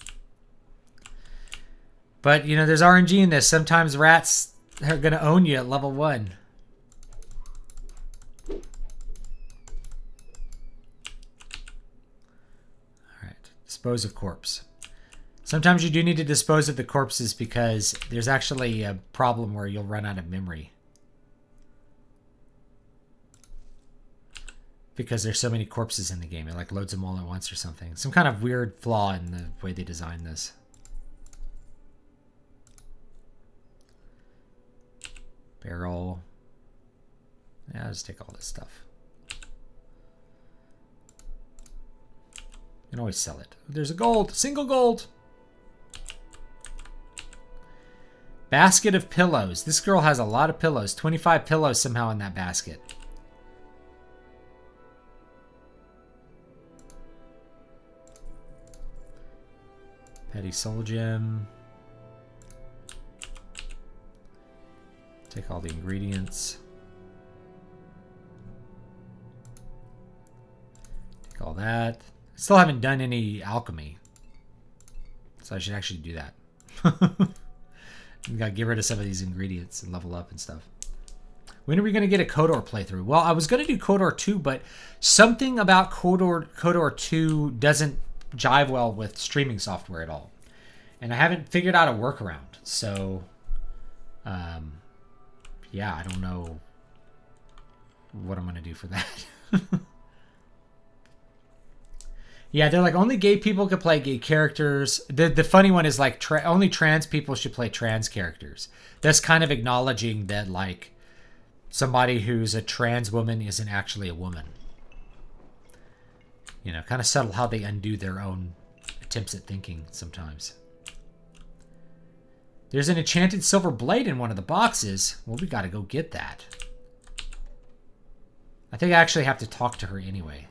But, you know, there's RNG in this. Sometimes rats are going to own you at level 1. Alright. Dispose of corpse. Sometimes you do need to dispose of the corpses because there's actually a problem where you'll run out of memory. Because there's so many corpses in the game. It like loads them all at once or something. Some kind of weird flaw in the way they designed this. Barrel. Yeah, I'll just take all this stuff. You can always sell it. There's a gold. Single gold. Basket of pillows. This girl has a lot of pillows. 25 pillows somehow in that basket. Petty soul gem. Take all the ingredients. Take all that. Still haven't done any alchemy. So I should actually do that. Gotta get rid of some of these ingredients and level up and stuff. When are we going to get a KOTOR playthrough? Well, I was going to do KOTOR 2, but something about KOTOR 2 doesn't jive well with streaming software at all. And I haven't figured out a workaround. So, yeah, I don't know what I'm going to do for that. Yeah, they're like, only gay people can play gay characters. The funny one is like, only trans people should play trans characters. That's kind of acknowledging that, like, somebody who's a trans woman isn't actually a woman. You know, kind of subtle how they undo their own attempts at thinking sometimes. There's an enchanted silver blade in one of the boxes. Well, we got to go get that. I think I actually have to talk to her anyway.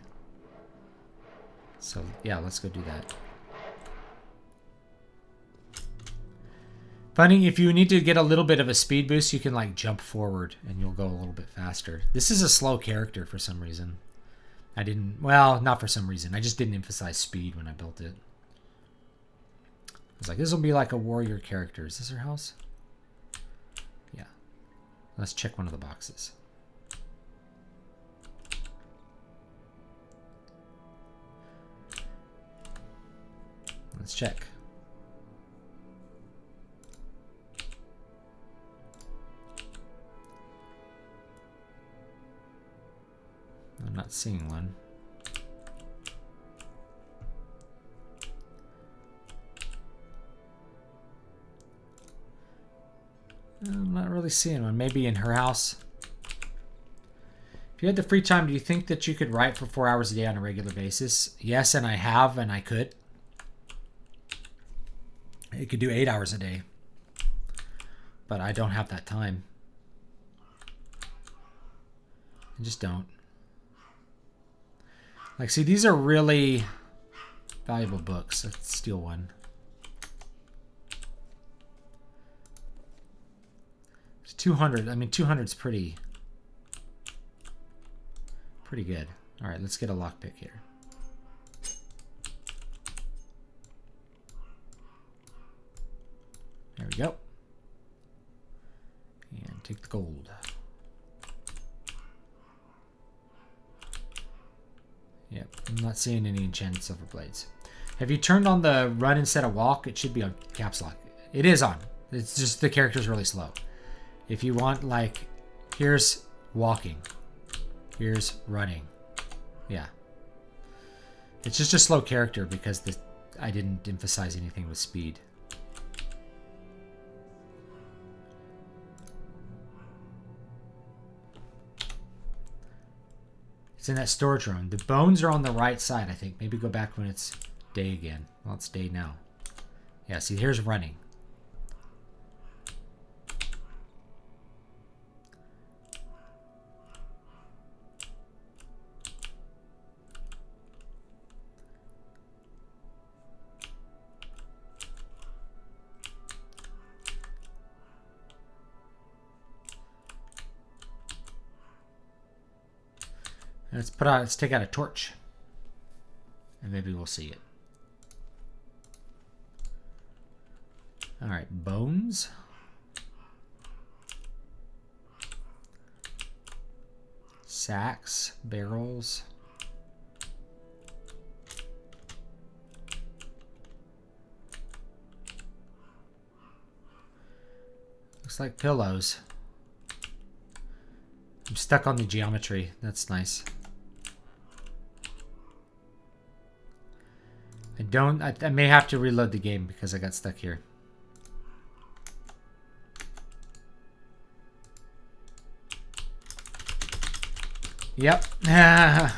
So, yeah, let's go do that. Funny, if you need to get a little bit of a speed boost, you can, like, jump forward and you'll go a little bit faster. This is a slow character for some reason. I didn't... Well, not for some reason. I just didn't emphasize speed when I built it. I was like, this will be like a warrior character. Is this her house? Yeah. Let's check one of the boxes. Let's check. I'm not seeing one. I'm not really seeing one. Maybe in her house. If you had the free time, do you think that you could write for 4 hours a day on a regular basis? Yes, and I have, and I could. I could do 8 hours a day. But I don't have that time. I just don't. Like, see, these are really valuable books. Let's steal one. It's 200. I mean, 200's pretty good. All right, let's get a lockpick here. There we go. And take the gold. Yep, I'm not seeing any enchanted silver blades. Have you turned on the run instead of walk? It should be on caps lock. It is on. It's just the character's really slow. If you want, like, here's walking. Here's running. Yeah. It's just a slow character because I didn't emphasize anything with speed. It's in that storage room. The bones are on the right side, I think. Maybe go back when it's day again. Well, it's day now. Yeah, see, here's running. Let's take out a torch. And maybe we'll see it. Alright, bones. Sacks, barrels. Looks like pillows. I'm stuck on the geometry. That's nice. I may have to reload the game because I got stuck here. Yep. There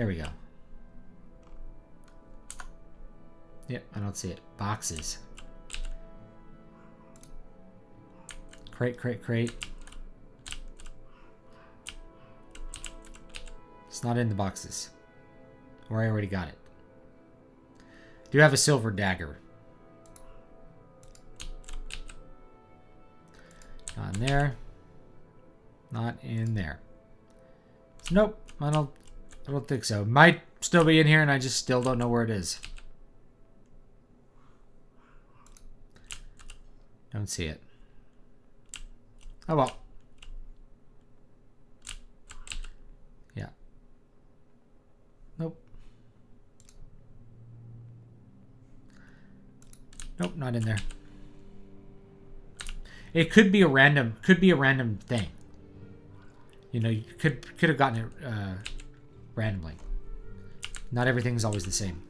we go. Yep, I don't see it. Boxes. Crate, crate, crate. It's not in the boxes. Or I already got it. Do have a silver dagger. Not in there. Not in there. Nope, I don't think so. Might still be in here and I just still don't know where it is. Don't see it. Oh well. Yeah. Nope. Nope, not in there. It could be a random thing. You know, you could have gotten it randomly. Not everything's always the same.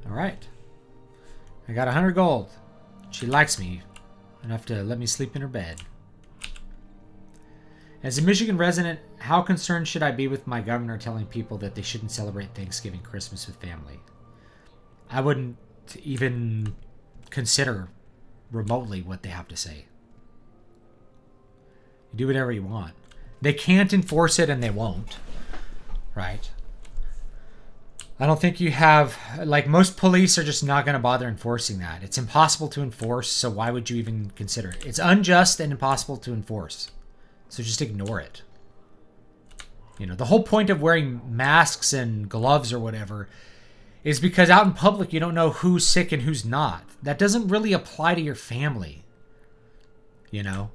All right. I got 100 gold. She likes me enough to let me sleep in her bed. As a Michigan resident, how concerned should I be with my governor telling people that they shouldn't celebrate Thanksgiving, Christmas with family? I wouldn't even consider remotely what they have to say. You do whatever you want. They can't enforce it and they won't. Right? I don't think you have... Like, most police are just not going to bother enforcing that. It's impossible to enforce, so why would you even consider it? It's unjust and impossible to enforce. So just ignore it. You know, the whole point of wearing masks and gloves or whatever is because out in public you don't know who's sick and who's not. That doesn't really apply to your family. You know?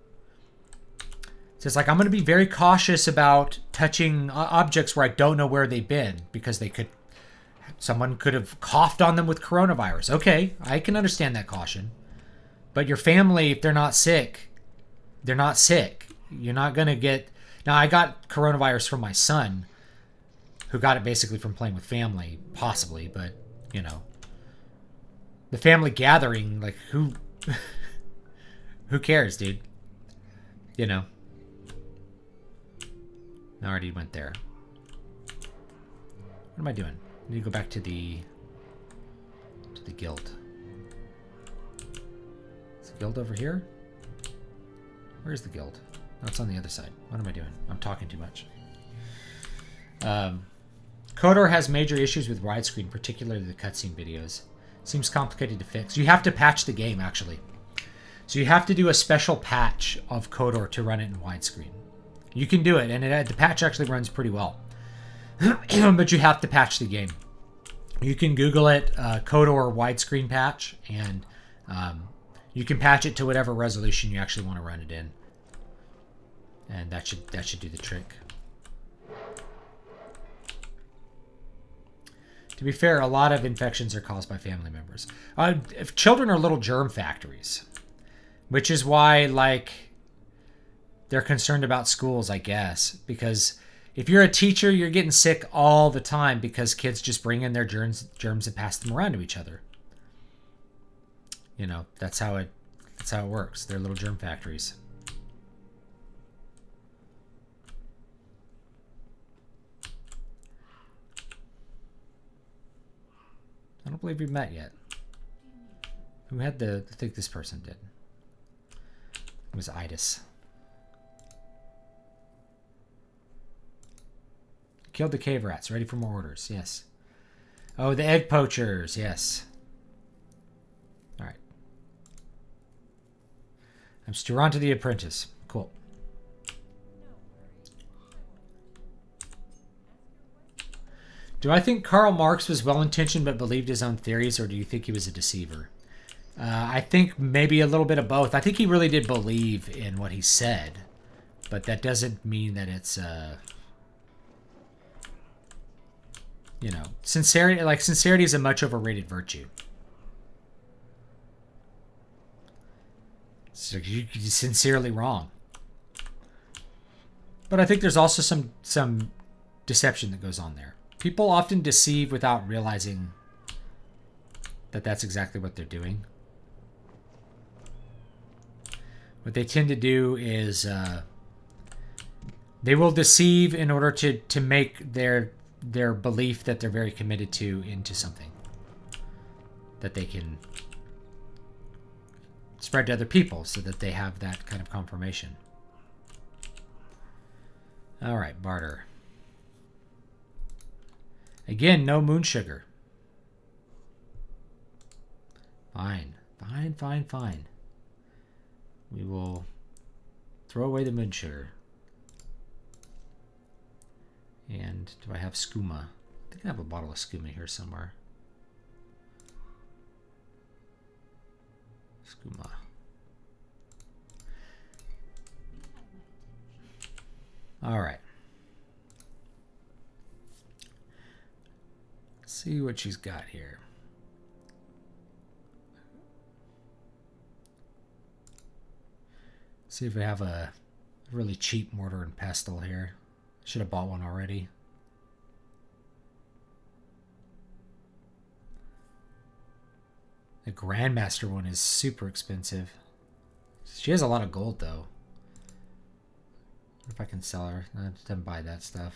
So it's like, I'm going to be very cautious about touching objects where I don't know where they've been because someone could have coughed on them with coronavirus. Okay, I can understand that caution. But your family, if they're not sick, they're not sick. You're not going to get... Now, I got coronavirus from my son, who got it basically from playing with family, possibly, but, you know. The family gathering, like, who cares, dude? You know. I already went there. What am I doing? I need to go back to the guild. Is the guild over here? Where's the guild? No, it's on the other side. What am I doing? I'm talking too much. KOTOR has major issues with widescreen, particularly the cutscene videos. Seems complicated to fix. You have to patch the game, actually. So you have to do a special patch of KOTOR to run it in widescreen. You can do it, and the patch actually runs pretty well. But you have to patch the game. You can Google it, KOTOR widescreen patch, and you can patch it to whatever resolution you actually want to run it in. And that should do the trick. To be fair, a lot of infections are caused by family members. If children are little germ factories, which is why, like, they're concerned about schools, I guess. Because if you're a teacher, you're getting sick all the time because kids just bring in their germs and pass them around to each other. You know, that's how it works. They're little germ factories. I don't believe we've met yet. Who had I think this person did. It was Idis. Killed the cave rats. Ready for more orders. Yes. Oh, the egg poachers. Yes. All right. I'm Sturanto the Apprentice. Cool. Do I think Karl Marx was well-intentioned but believed his own theories, or do you think he was a deceiver? I think maybe a little bit of both. I think he really did believe in what he said, but that doesn't mean that it's, you know, sincerity. Like, sincerity is a much overrated virtue. So you're sincerely wrong. But I think there's also some deception that goes on there. People often deceive without realizing that that's exactly what they're doing. What they tend to do is they will deceive in order to make their belief that they're very committed to into something that they can spread to other people so that they have that kind of confirmation. All right, barter. Again, no moon sugar. Fine. Fine, fine, fine. We will throw away the moon sugar. And do I have skooma? I think I have a bottle of skooma here somewhere. Skooma. All right. See what she's got here. See if we have a really cheap mortar and pestle here. Should have bought one already. The Grandmaster one is super expensive. She has a lot of gold, though. If I can sell her. I didn't buy that stuff.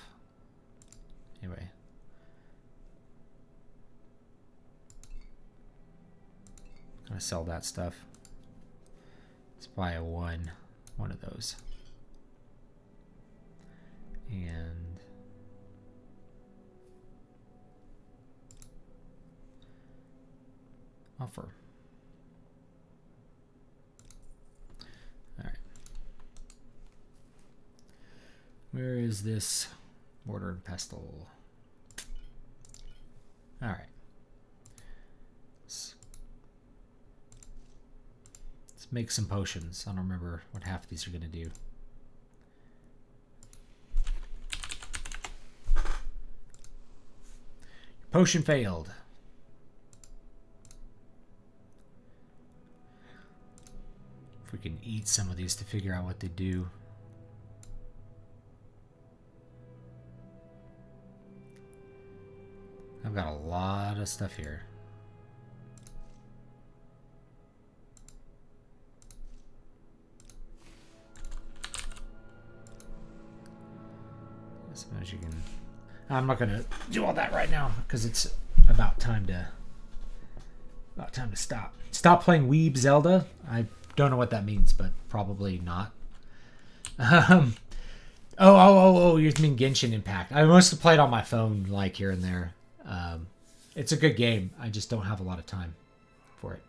Anyway. I'm gonna sell that stuff. Let's buy a one of those. And offer. All right. Where is this mortar and pestle? All right. Let's make some potions. I don't remember what half of these are going to do. Potion failed. If we can eat some of these to figure out what they do. I've got a lot of stuff here. I suppose you can... I'm not going to do all that right now because it's about time to stop. Stop playing Weeb Zelda. I don't know what that means, but probably not. Oh, you mean Genshin Impact. I mostly play it on my phone, like here and there. It's a good game. I just don't have a lot of time for it.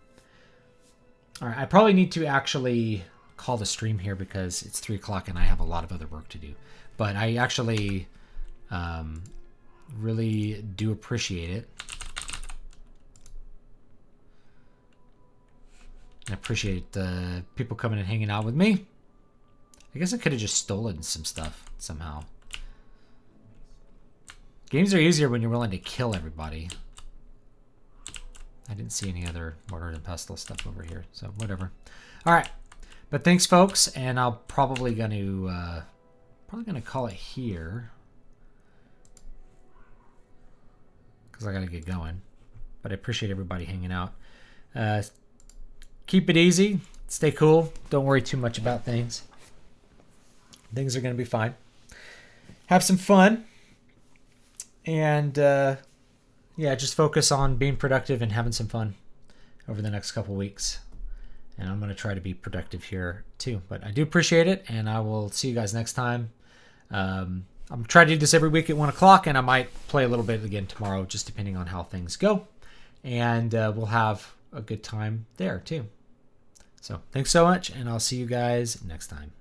All right, I probably need to actually call the stream here because it's 3 o'clock and I have a lot of other work to do. But I actually really do appreciate it. I appreciate the people coming and hanging out with me. I guess I could have just stolen some stuff somehow. Games are easier when you're willing to kill everybody. I didn't see any other mortar and pestle stuff over here, so whatever. All right, but thanks, folks, and I'll probably gonna call it here because I gotta get going. But I appreciate everybody hanging out. Keep it easy. Stay cool. Don't worry too much about things. Things are going to be fine. Have some fun. And, yeah, just focus on being productive and having some fun over the next couple weeks. And I'm going to try to be productive here, too. But I do appreciate it, and I will see you guys next time. I'm trying to do this every week at 1 o'clock, and I might play a little bit again tomorrow, just depending on how things go. And we'll have a good time there, too. So thanks so much, and I'll see you guys next time.